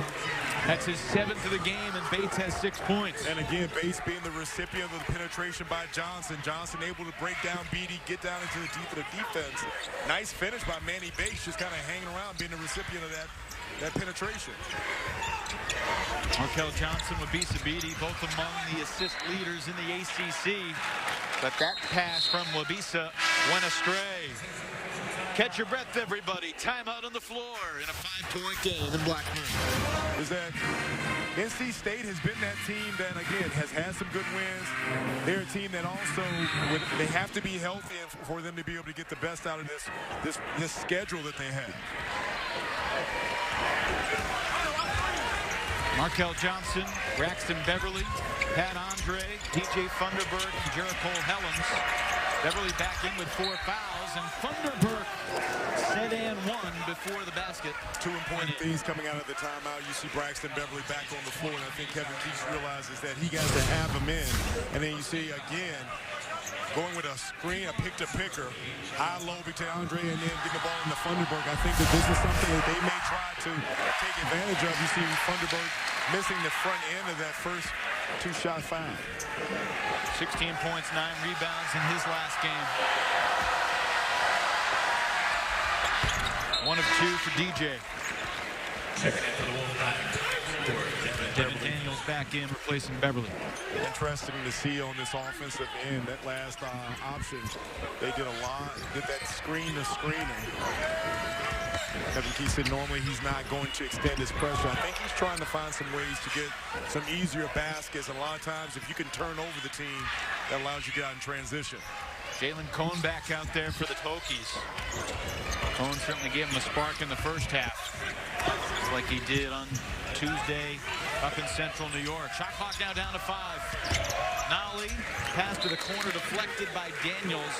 That's his 7th of the game, and Bates has 6 points. And again, Bates being the recipient of the penetration by Johnson. Johnson able to break down Beatty, get down into the deep of the defense. Nice finish by Manny Bates, just kind of hanging around, being the recipient of that penetration. Markel Johnson with Bisa Beatty, both among the assist leaders in the ACC. But that pass from Wabisa went astray. Catch your breath, everybody. Timeout on the floor in a 5-point game in Blacksburg. Is that NC State has been that team that, again, has had some good wins. They're a team that also, they have to be healthy for them to be able to get the best out of this schedule that they have. Markel Johnson, Braxton Beverly, Pat Andre, DJ Funderburk, and Jericho Helms. Beverly back in with 4 fouls, and Funderburk set and 1 before the basket. 2 important things coming out of the timeout. You see Braxton Beverly back on the floor, and I think Kevin Keats realizes that he got to have him in. And then you see, again, going with a screen, a pick-to-picker, high-low between Andre, and then getting the ball in the Funderburk. I think that this is something that they may try to take advantage of. You see Funderburk missing the front end of that first 2-shot foul. 16 points, 9 rebounds in his last game. 1 of 2 for DJ. Devin Daniels back in, replacing Beverly. Interesting to see on this offensive end, that last option, they did a lot, did that screen to screening. Kevin Keith said normally he's not going to extend his pressure. I think he's trying to find some ways to get some easier baskets. And a lot of times, if you can turn over the team, that allows you to get out in transition. Jalen Cohn back out there for the Hokies. Cohn certainly gave him a spark in the first half. Just like he did on Tuesday up in central New York. Shot clock now down to 5. Nolly, pass to the corner deflected by Daniels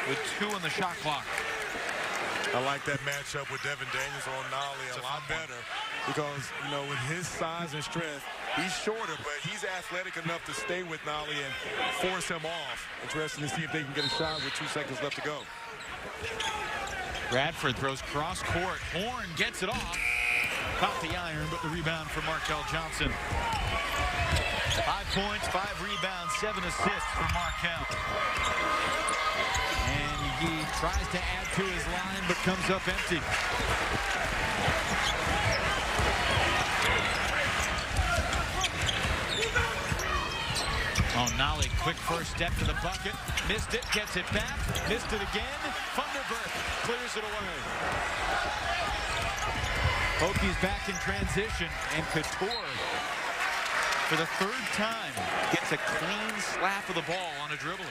with 2 on the shot clock. I like that matchup with Devin Daniels on Nolly a lot better because, you know, with his size and strength, he's shorter, but he's athletic enough to stay with Nolly and force him off. Interesting to see if they can get a shot with 2 seconds left to go. Radford throws cross court. Horn gets it off. Caught the iron, but the rebound for Markel Johnson. 5 points, 5 rebounds, 7 assists for Markel. And he tries to add to his line, but comes up empty. Oh, Nolly, quick first step to the bucket. Missed it, gets it back. Missed it again. Funderburk clears it away. Hokies back in transition, and Couture, for the 3rd time, gets a clean slap of the ball on a dribbling.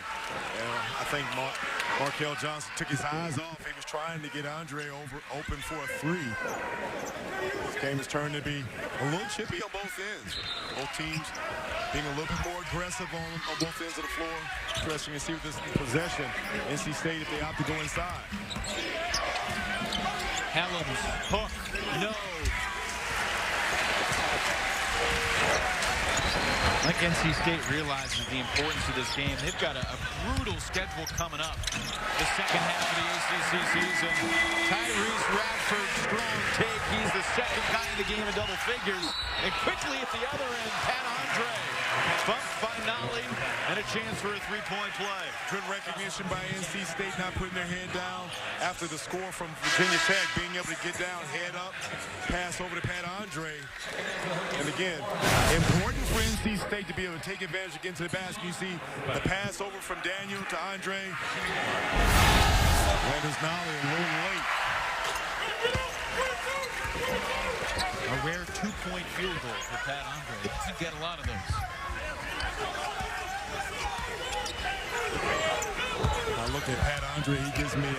Yeah, I think Markel Johnson took his eyes off. He was trying to get Andre open for a 3. This game is turning to be a little chippy on both ends. Both teams being a little bit more aggressive on both ends of the floor. Interesting to see with this possession. NC State, if they opt to go inside. Helms, hook, no, I think NC State realizes the importance of this game. They've got a brutal schedule coming up. The second half of the ACC season. Tyrese Radford, strong take. He's the second guy in the game in double figures. And quickly at the other end, Pat Andre. Bumped by Nolly, and a chance for a three-point play. Good recognition by NC State, not putting their head down after the score from Virginia Tech, being able to get down, head up, pass over to Pat Andre. And again, important for NC State to be able to take advantage against the basket. You see the pass over from Daniel to Andre. Landers Nolly a little late. A rare two-point field goal for Pat Andre. He doesn't get a lot of those. I look at Pat Andre, he gives me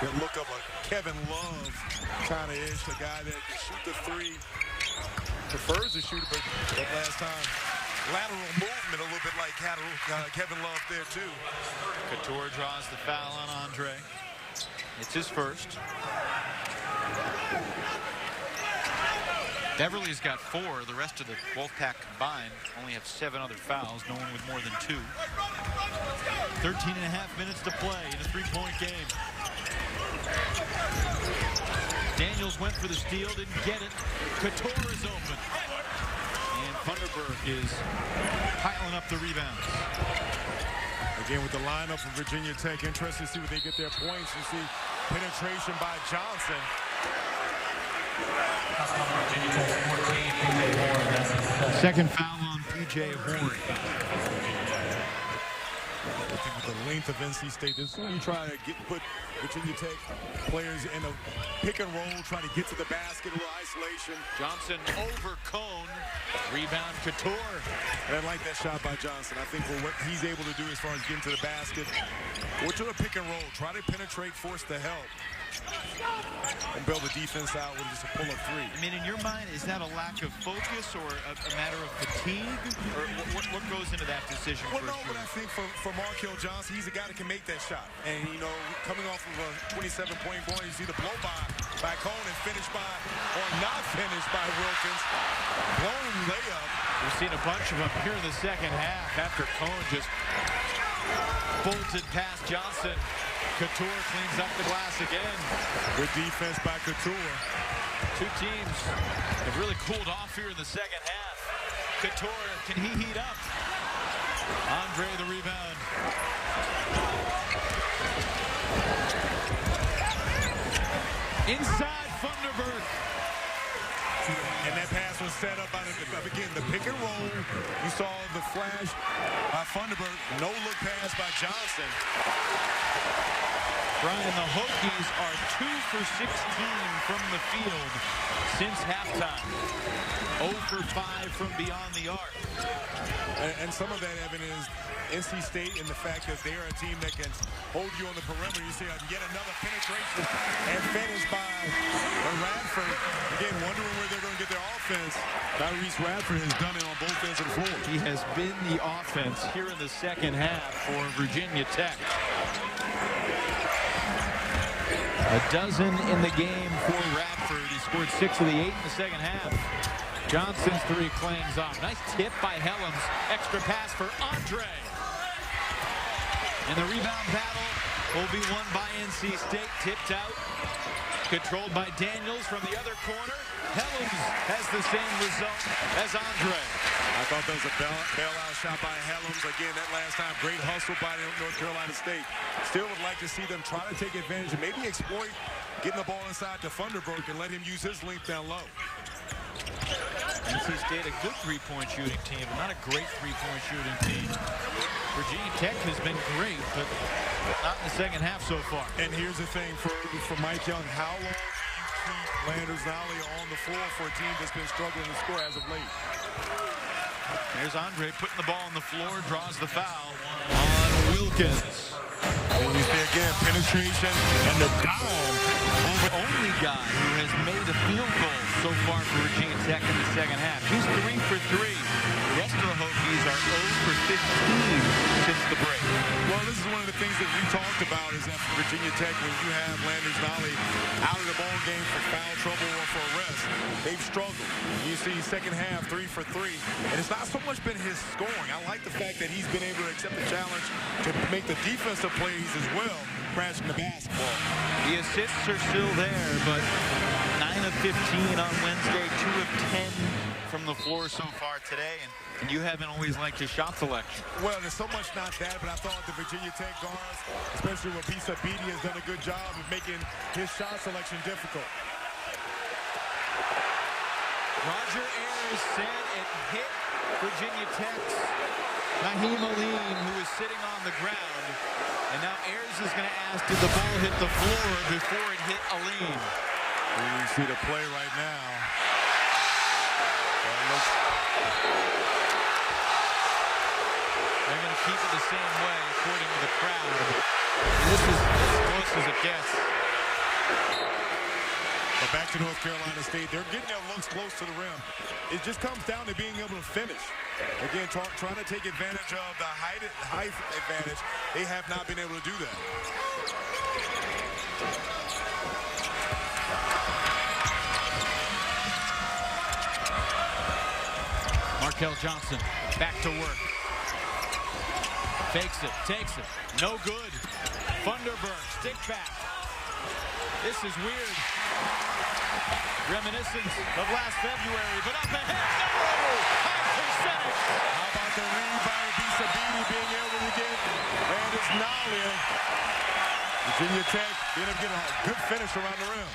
the look of a Kevin Love kind of ish, a guy that can shoot the three, prefers to shoot it, but that last time, lateral movement a little bit like Kevin Love there too. Couture draws the foul on Andre. It's his first. Beverly's got 4. The rest of the Wolfpack combined only have 7 other fouls. No one with more than 2. 13 and a half minutes to play in a three-point game. Daniels went for the steal, didn't get it. Couture is open. And Funderburg is piling up the rebounds. Again, with the lineup from Virginia Tech, interested to see what they get their points. You see penetration by Johnson. Second foul on P.J. Horn. With the length of NC State, this is when you try to put Virginia Tech players in a pick and roll, try to get to the basket, a little isolation. Johnson over Cone. Rebound Couture. And I like that shot by Johnson. I think for what he's able to do as far as getting to the basket, go to a pick and roll, try to penetrate, force the help, and build the defense out with just a pull-up three. I mean, in your mind, is that a lack of focus or a matter of fatigue? Or what goes into that decision? Well, no, but I think for Markell Johnson, he's a guy that can make that shot. And, you know, coming off of a 27-point point, you see the blow by Cone and finished by, or not finished by Wilkins. Blown layup. We've seen a bunch of them here in the second half after Cone just bolted past Johnson. Couture cleans up the glass again. Good defense by Couture. Two teams have really cooled off here in the second half. Couture, can he heat up? Andre the rebound. Inside Funderburg. And that pass was set up by, again, the pick and roll. You saw the flash by Funderburg. No look pass by Johnson. Brian, the Hokies are 2 for 16 from the field since halftime. 0 for 5 from beyond the arc. And some of that, Evan, is NC State and the fact that they are a team that can hold you on the perimeter. You see yet another penetration and finish by Radford. Again, wondering where they're going to get their offense. Tyrese Radford has done it on both ends of the floor. He has been the offense here in the second half for Virginia Tech. A dozen in the game for Radford. He scored 6 of the 8 in the second half. Johnson's three clangs off. Nice tip by Helms. Extra pass for Andre. And the rebound battle will be won by NC State. Tipped out. Controlled by Daniels from the other corner. Helms has the same result as Andre. I thought that was a bailout shot by Helms. Again, that last time, great hustle by North Carolina State. Still would like to see them try to take advantage and maybe exploit getting the ball inside to Funderburg and let him use his length down low. NC State, a good three-point shooting team, but not a great three-point shooting team. Virginia Tech has been great, but not in the second half so far. And here's the thing for Mike Young, how long do you keep Landers Nolly on the floor for a team that's been struggling to score as of late? There's Andre putting the ball on the floor, draws the foul on Wilkins. And you see again, penetration and the dime. The only guy who has made a field goal so far for Virginia Tech in the second half. He's 3 for 3. The rest of the Hokies are 0 for 15 since the break. Well, this is one of the things that we talked about is that for Virginia Tech, when you have Landers Nolley out of the ball game for foul trouble or for arrest, they've struggled. You see second half, 3 for 3. And it's not so much been his scoring. I like the fact that he's been able to accept the challenge to make the defensive plays as well, crashing the basketball. The assists are still there, but 9 of 15 on Wednesday, 2 of 10 from the floor so far today. And you haven't always liked his shot selection. Well, there's so much not that, but I thought the Virginia Tech guards, especially with ACC, has done a good job of making his shot selection difficult. Roger Ayers said it hit Virginia Tech's Naheem Aline, who was sitting on the ground. And now Ayers is going to ask, did the ball hit the floor before it hit Aline? You see the play right now. They're going to keep it the same way, according to the crowd. And this is as close as it gets. But back to North Carolina State, they're getting their looks close to the rim. It just comes down to being able to finish. Again, trying to take advantage of the height advantage. They have not been able to do that. Markel Johnson back to work. Fakes it, takes it. No good. Funderburg, stick back. This is weird. Reminiscent of last February, but up ahead. No! High percentage. How about the read by Abisabidi being able to get Landers Nolley? Virginia Tech ended up getting a good finish around the rim.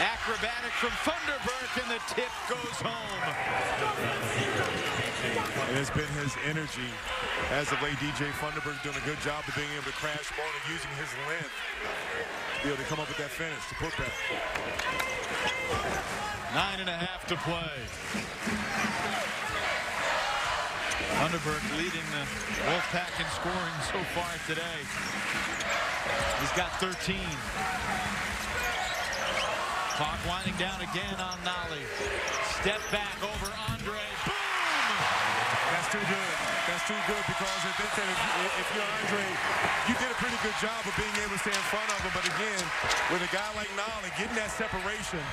Acrobatic from Funderburg, and the tip goes home. It has been his energy as of late. DJ Funderburg doing a good job of being able to crash ball and using his length to be able to come up with that finish, to put back. 9.5 to play. Funderburg leading the Wolfpack in scoring so far today. He's got 13. Clock winding down again on Nolley. Step back over Andre. Boom! That's too good. That's too good because if you're Andre, you did a pretty good job of being able to stay in front of him. But again, with a guy like Nolley getting that separation.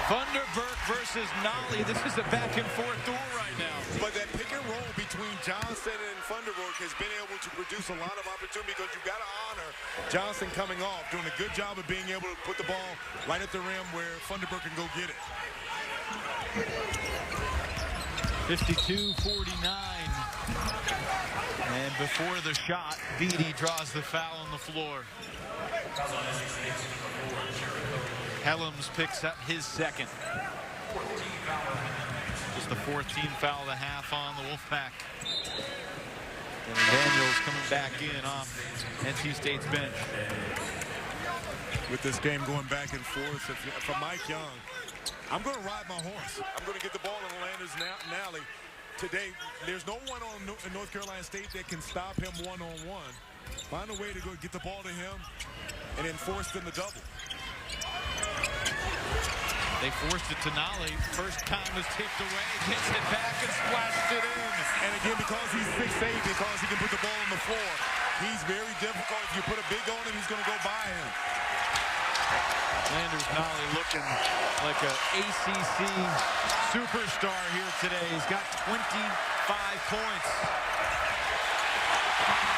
Funderburg versus Nolley. This is a back-and-forth duel right now. But that pick and roll between Johnson and Funderburg has been able to produce a lot of opportunity because you've got to honor Johnson coming off, doing a good job of being able to put the ball right at the rim where Funderburg can go get it. 52-49. And before the shot, Beatty draws the foul on the floor. Helms picks up his second. Just the 14th foul of the half on the Wolfpack. And Daniels coming back in off NC State's bench. With this game going back and forth, for Mike Young, I'm going to ride my horse. I'm going to get the ball in Landers Nolley. Today, there's no one on North Carolina State that can stop him one-on-one. Find a way to go get the ball to him and then force them to double. They forced it to Nolley. First time was tipped away. Gets it back and splashed it in. And again, because he's 6'8", because he can put the ball on the floor, he's very difficult. If you put a big on him, he's going to go by him. Landers Nolley looking like an ACC superstar here today. He's got 25 points.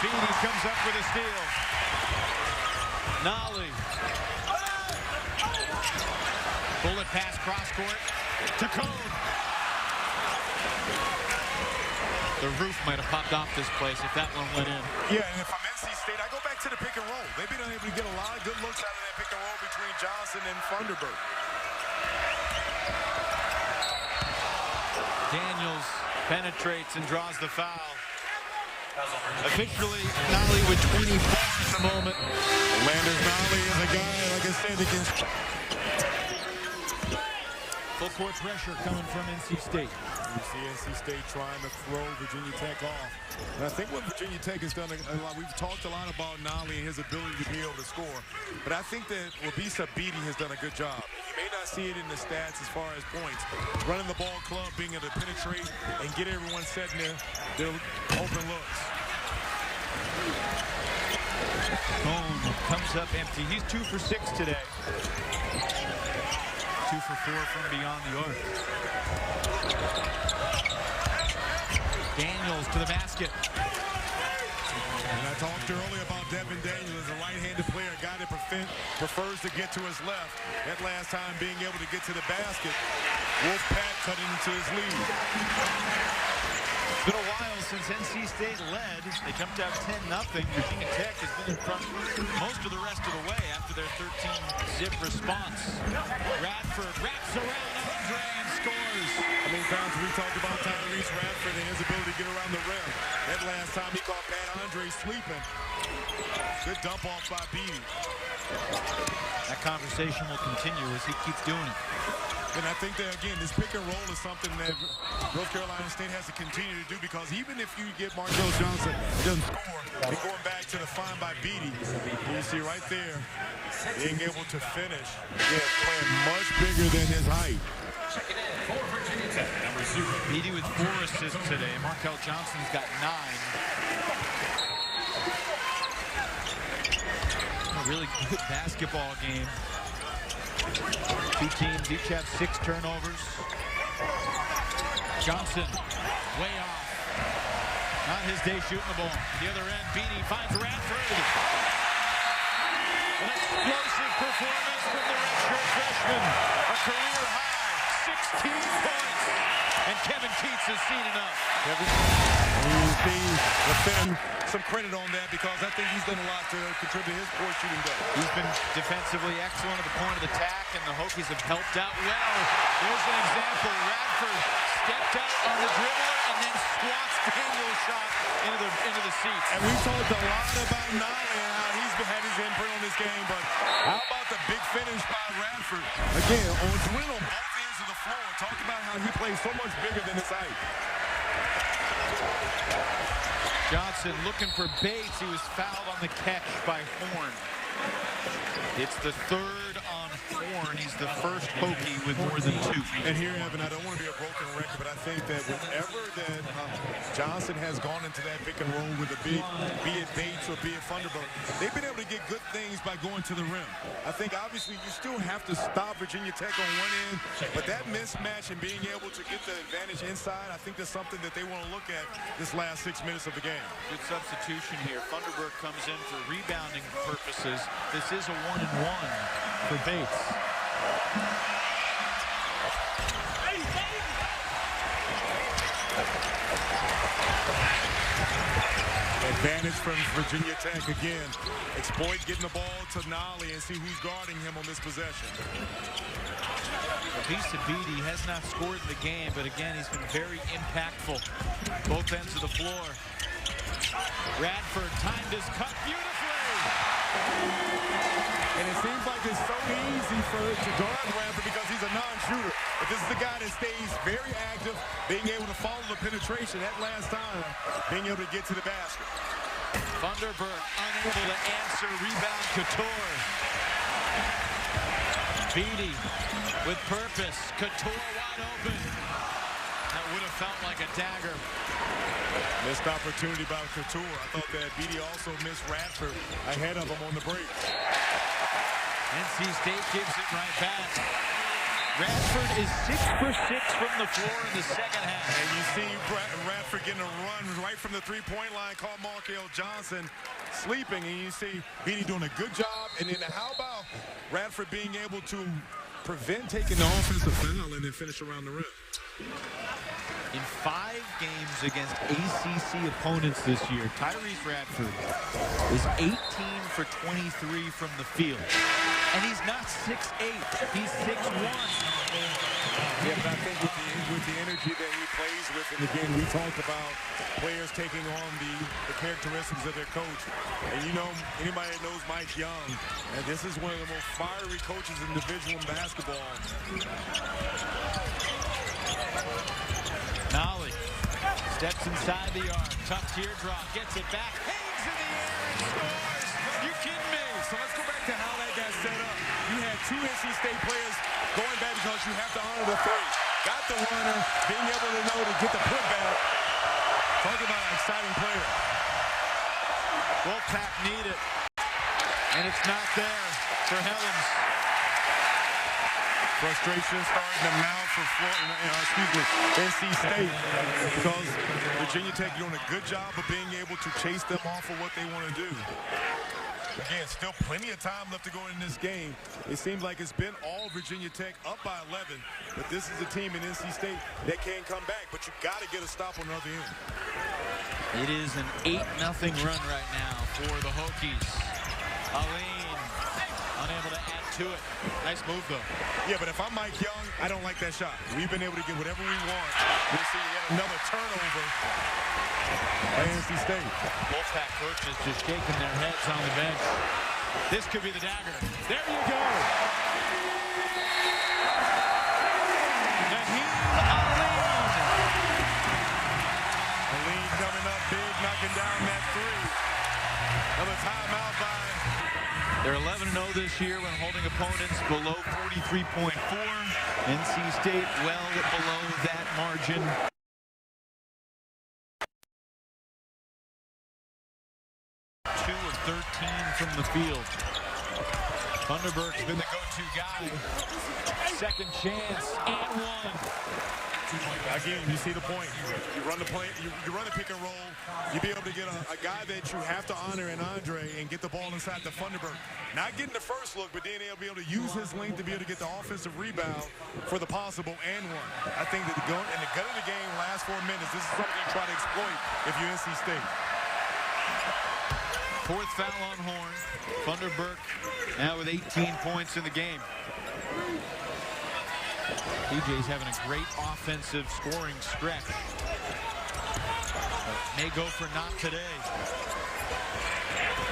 Beatty comes up with a steal. Nolley. Bullet pass cross court to Cone. The roof might have popped off this place if that one went in. Yeah, and if I'm NC State, I go back to the pick and roll. They've been able to get a lot of good looks out of that pick and roll between Johnson and Funderburg. Daniels penetrates and draws the foul. Officially, Nolley with 24 at the moment. Landers Nolley is a guy, like I said, that can... Full court pressure coming from NC State. You see NC State trying to throw Virginia Tech off. And I think what Virginia Tech has done a lot, we've talked a lot about Nolley and his ability to be able to score. But I think that Abisabidi has done a good job. You may not see it in the stats as far as points. Running the ball club, being able to penetrate and get everyone set in their open looks. Cone comes up empty. He's 2 for 6 today. 2 for 4 from beyond the arc. Daniels to the basket. And I talked earlier about Devin Daniels as a right-handed player, a guy that prefers to get to his left. That last time being able to get to the basket, Wolfpack cutting into his lead. It's been a while since NC State led. They jumped out 10-0. Virginia Tech has been in front most of the rest of the way after their 13-zip response. Radford wraps around Andre and scores. How many times we talked about Tyrese Radford and his ability to get around the rim? That last time he caught Pat Andre sleeping. Good dump off by Beatty. That conversation will continue as he keeps doing it. And I think that, again, this pick and roll is something that North Carolina State has to continue to do, because even if you get Markel Johnson doesn't score, and going back to the find by Beatty, you see right there, being able to finish, playing much bigger than his height. Beatty with 4 assists today. Markel Johnson's got 9. A really good basketball game. 2 teams each have 6 turnovers. Johnson, way off. Not his day shooting the ball. The other end, Beatty finds Radford. An explosive performance from the redshirt freshman. A career high, 16 points. And Kevin Keats has seen enough. Some credit on that, because I think he's done a lot to contribute to his poor shooting day. He's been defensively excellent at the point of attack, and the Hokies have helped out well. There's an example. Radford stepped out on the dribbler and then squats Daniel's shot into the seats. And we talked a lot about Nolly and how he's had his imprint on this game, but how about the big finish by Radford? Again, on both ends of the floor. Talk about how he plays so much bigger than his height. Johnson looking for Bates. He was fouled on the catch by Horn. It's the 3rd on Horn. He's the first Hokie with more than 2. And here, Evan, I don't want to be a broken record, but I think that whenever that Johnson has gone into that pick and roll with a big, be it Bates or be it Thunderbird, they've been able to get good things by going to the rim. I think obviously you still have to stop Virginia Tech on one end, but that mismatch and being able to get the advantage inside, I think that's something that they want to look at this last 6 minutes of the game. Good substitution here. Thunderbird comes in for rebounding purposes. This is a 1-and-1 for Bates. Advantage from Virginia Tech again. Exploit getting the ball to Nolly and see who's guarding him on this possession. Beatty has not scored in the game, but again, he's been very impactful. Both ends of the floor. Radford timed his cut beautifully. And it seems like it's so easy to guard Radford because he's a non-shooter. But this is the guy that stays very active, being able to follow the penetration that last time, being able to get to the basket. Thunderbird unable to answer, rebound Couture. Beatty with purpose, Couture wide open. That would have felt like a dagger. Missed opportunity by Couture. I thought that Beatty also missed Radford ahead of him on the break. NC State gives it right back. Radford is 6 for 6 from the floor in the second half. And you see Radford getting a run right from the three-point line, called Markel Johnson sleeping, and you see Beatty doing a good job. And then how about Radford being able to prevent taking the offensive foul and then finish around the rim? In 5 games against ACC opponents this year, Tyrese Radford is 18 for 23 from the field. And he's not 6'8", he's 6'1". Yeah, but I think with the energy that he plays with, and again, we talked about players taking on the characteristics of their coach. And you know, anybody that knows Mike Young, and this is one of the most fiery coaches in Division I basketball. Nolly steps inside the arc, tough teardrop, gets it back, hangs in the air and scores. You kidding me? So let's go back to how that got set up. You had 2 NC State players going back because you have to honor the 3. Got the runner, being able to know to get the putback. Talk about an exciting player. Wolfpack need it. And it's not there for Helms. Frustration starting to mount for NC State because Virginia Tech doing a good job of being able to chase them off of what they want to do. Again, still plenty of time left to go in this game. It seems like it's been all Virginia Tech up by 11, but this is a team in NC State that can come back, but you got to get a stop on the other end. It is an 8-0 run right now for the Hokies. Aline unable to add to it. Nice move, though. Yeah, but if I'm Mike Young, I don't like that shot. We've been able to get whatever we want. We'll see yet another turnover by NC State. Wolfpack coaches just shaking their heads on the bench. This could be the dagger. There you go. Aline coming up big, knocking down that three. Another timeout by... They're 11-0 this year when holding opponents below 43.4. NC State well below that margin. 2 of 13 from the field. Thunderberg's been the go-to guy. Second chance and one. Again, you see the point. You run the play, you run the pick and roll. You be able to get a guy that you have to honor in Andre and get the ball inside the Thunderberg. Not getting the first look, but then he'll be able to use his length to be able to get the offensive rebound for the possible and one. I think that in the gut of the game, last 4 minutes, this is something you try to exploit if you're NC State. Fourth foul on Horn. Thunderberg now with 18 points in the game. TJ's having a great offensive scoring stretch. But may go for not today.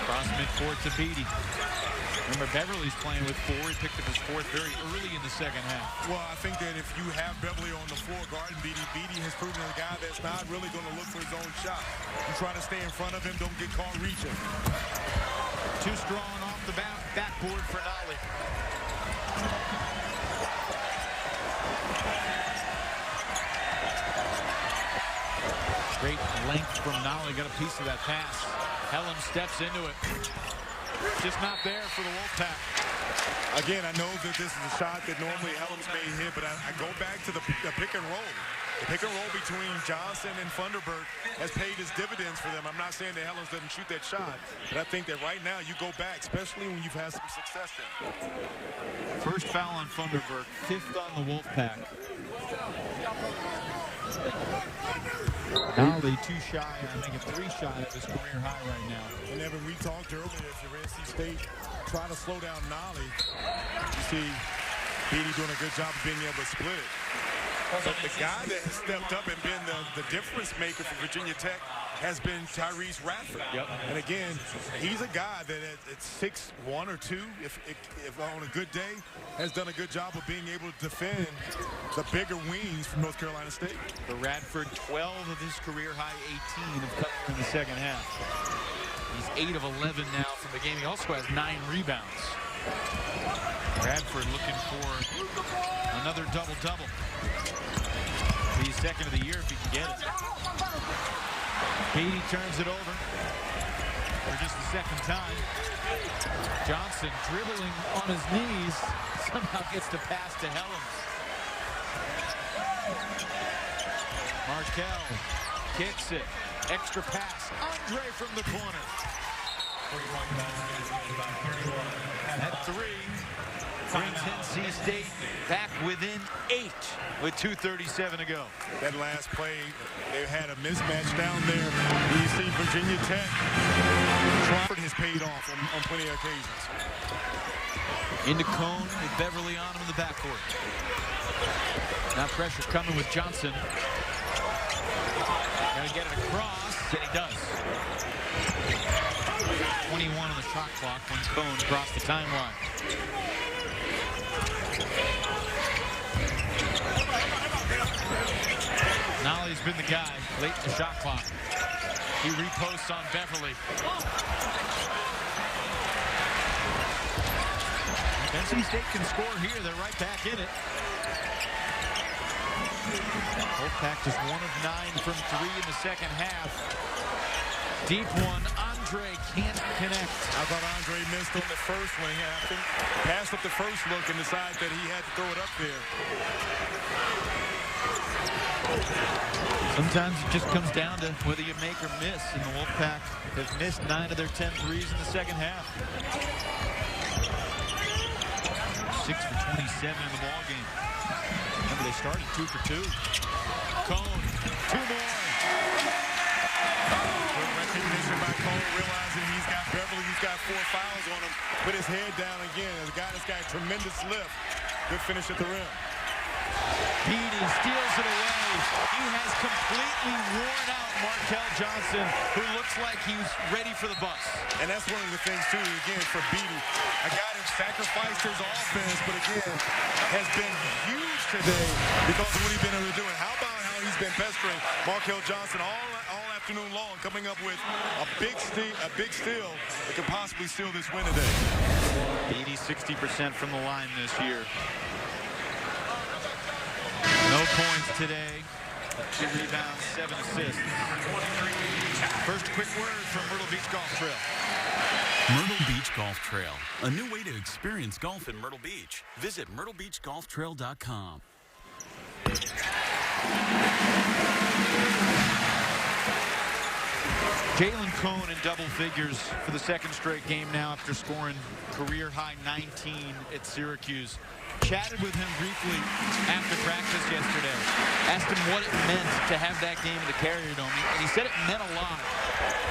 Cross midcourt to Beatty. Remember, Beverly's playing with 4. He picked up his 4th very early in the second half. Well, I think that if you have Beverly on the floor guarding Beatty, Beatty has proven a guy that's not really going to look for his own shot. You try to stay in front of him, don't get caught reaching. Too strong off the backboard for Nolly. Great length from Nolly. Got a piece of that pass. Helms steps into it. Just not there for the Wolfpack. Again, I know that this is a shot that normally Helms may hit, but I go back to the pick and roll. The pick and roll between Johnson and Thunderberg has paid its dividends for them. I'm not saying that Helms doesn't shoot that shot, but I think that right now you go back, especially when you've had some success there. First foul on Thunderberg, 5th on the Wolfpack. Nolly 2 shy, I think 3 shy of his career high right now. And Evan, we talked earlier, if you're NC State, try to slow down Nolly. You see Beatty doing a good job of being able to split it. But the guy that has stepped up and been the difference maker for Virginia Tech has been Tyrese Radford. Yep. And again, he's a guy that at 6'1" or 2", if on a good day, has done a good job of being able to defend the bigger wings from North Carolina State. For Radford, 12 of his career high 18 have come in the second half. He's 8 of 11 now from the game. He also has 9 rebounds. Radford looking for another double-double. He's second of the year if he can get it. Beatty turns it over for just the second time. Johnson dribbling on his knees. Somehow gets the pass to Helms. Markell kicks it. Extra pass. Andre from the corner. At 3 brings NC State back within 8 with 2:37 to go. That last play, they had a mismatch down there. You see Virginia Tech. Crawford has paid off on plenty of occasions. Into Cone with Beverly on him in the backcourt. Now pressure coming with Johnson. Got to get it across, and he does. 21 on the shot clock once Cone across the timeline. Nolly's been the guy late in the shot clock. He reposts on Beverly. If NC State can score here, they're right back in it. Wolfpack just 1 of 9 from 3 in the second half. Deep one, Andre can't connect. How about Andre missed on the first one? He had, I think, passed up the first look and decided that he had to throw it up there. Sometimes it just comes down to whether you make or miss, and the Wolfpack have missed 9 of their 10 threes in the second half. 6 for 27 in the ball game. Remember, they started 2 for 2. Cone, 2 more. Good recognition by Cone, realizing he's got Beverly, he's got 4 fouls on him. Put his head down again. As a guy that's got a tremendous lift. Good finish at the rim. Beatty steals it away. He has completely worn out Markel Johnson, who looks like he's ready for the bus. And that's one of the things, too, again, for Beatty. A guy who sacrificed his offense, but again, has been huge today because of what he's been able to do. And how about how he's been pestering Markel Johnson all afternoon long, coming up with a big steal that could possibly steal this win today. Beatty 60% from the line this year. No points today. 2 rebounds, 7 assists. First quick word from Myrtle Beach Golf Trail. Myrtle Beach Golf Trail, a new way to experience golf in Myrtle Beach. Visit myrtlebeachgolftrail.com. Jalen Cone in double figures for the second straight game now after scoring career-high 19 at Syracuse. Chatted with him briefly after practice yesterday. Asked him what it meant to have that game in the Carrier Dome. And he said it meant a lot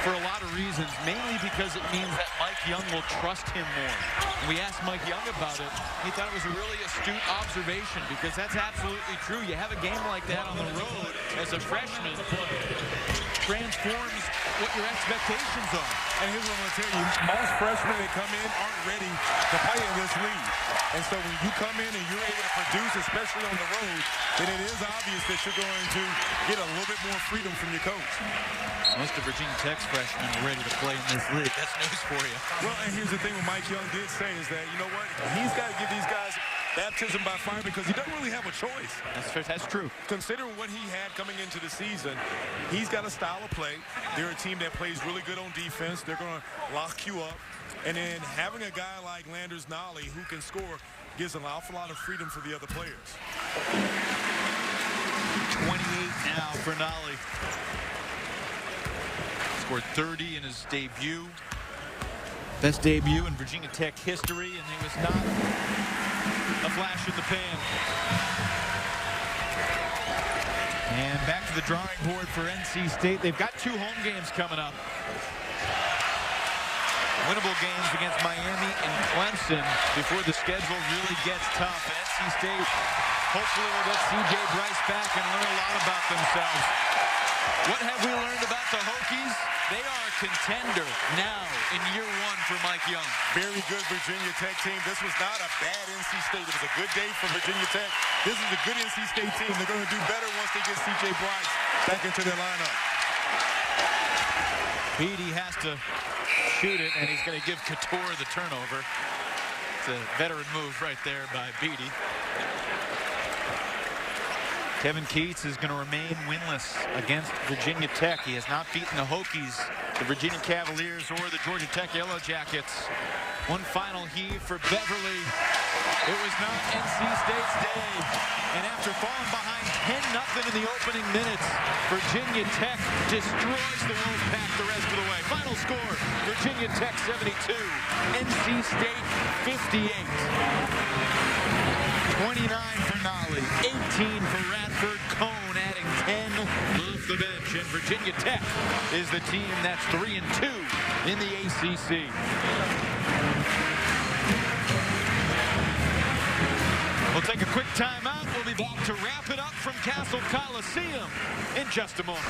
for a lot of reasons, mainly because it means that Mike Young will trust him more. And we asked Mike Young about it. He thought it was a really astute observation because that's absolutely true. You have a game like that on the road as a freshman, transforms what your expectations are. And here's what I'm going to tell you. Most freshmen that come in aren't ready to play in this league. And so when you come in and you're able to produce, especially on the road, then it is obvious that you're going to get a little bit more freedom from your coach. Most of Virginia Tech's freshmen are ready to play in this league. That's news for you. Well, and here's the thing what Mike Young did say is that, you know what, he's got to give these guys baptism by fire because he doesn't really have a choice. That's true. Considering what he had coming into the season, he's got a style of play. They're a team that plays really good on defense. They're going to lock you up. And then having a guy like Landers Nolly who can score gives an awful lot of freedom for the other players. 28 now for Nolly. Scored 30 in his debut. Best debut in Virginia Tech history, and he was not a flash in the pan. And back to the drawing board for NC State. They've got 2 home games coming up. Winnable games against Miami and Clemson before the schedule really gets tough. And NC State hopefully will get C.J. Bryce back and learn a lot about themselves. What have we learned about the Hokies? They are a contender now in year 1 for Mike Young. Very good Virginia Tech team. This was not a bad NC State. It was a good day for Virginia Tech. This is a good NC State team. They're going to do better once they get C.J. Bryce back into their lineup. Beatty has to shoot it, and he's going to give Couture the turnover. It's a veteran move right there by Beatty. Kevin Keats is going to remain winless against Virginia Tech. He has not beaten the Hokies, the Virginia Cavaliers, or the Georgia Tech Yellow Jackets. One final heave for Beverly. It was not NC State's day. And after falling behind 10-0 in the opening minutes, Virginia Tech destroys the Wolfpack the rest of the way. Final score, Virginia Tech 72, NC State 58. 29 for Nolly, 18 for Radford, Cone adding 10 off the bench. And Virginia Tech is the team that's 3-2 in the ACC. We'll take a quick timeout. We'll be back to wrap it up from Castle Coliseum in just a moment.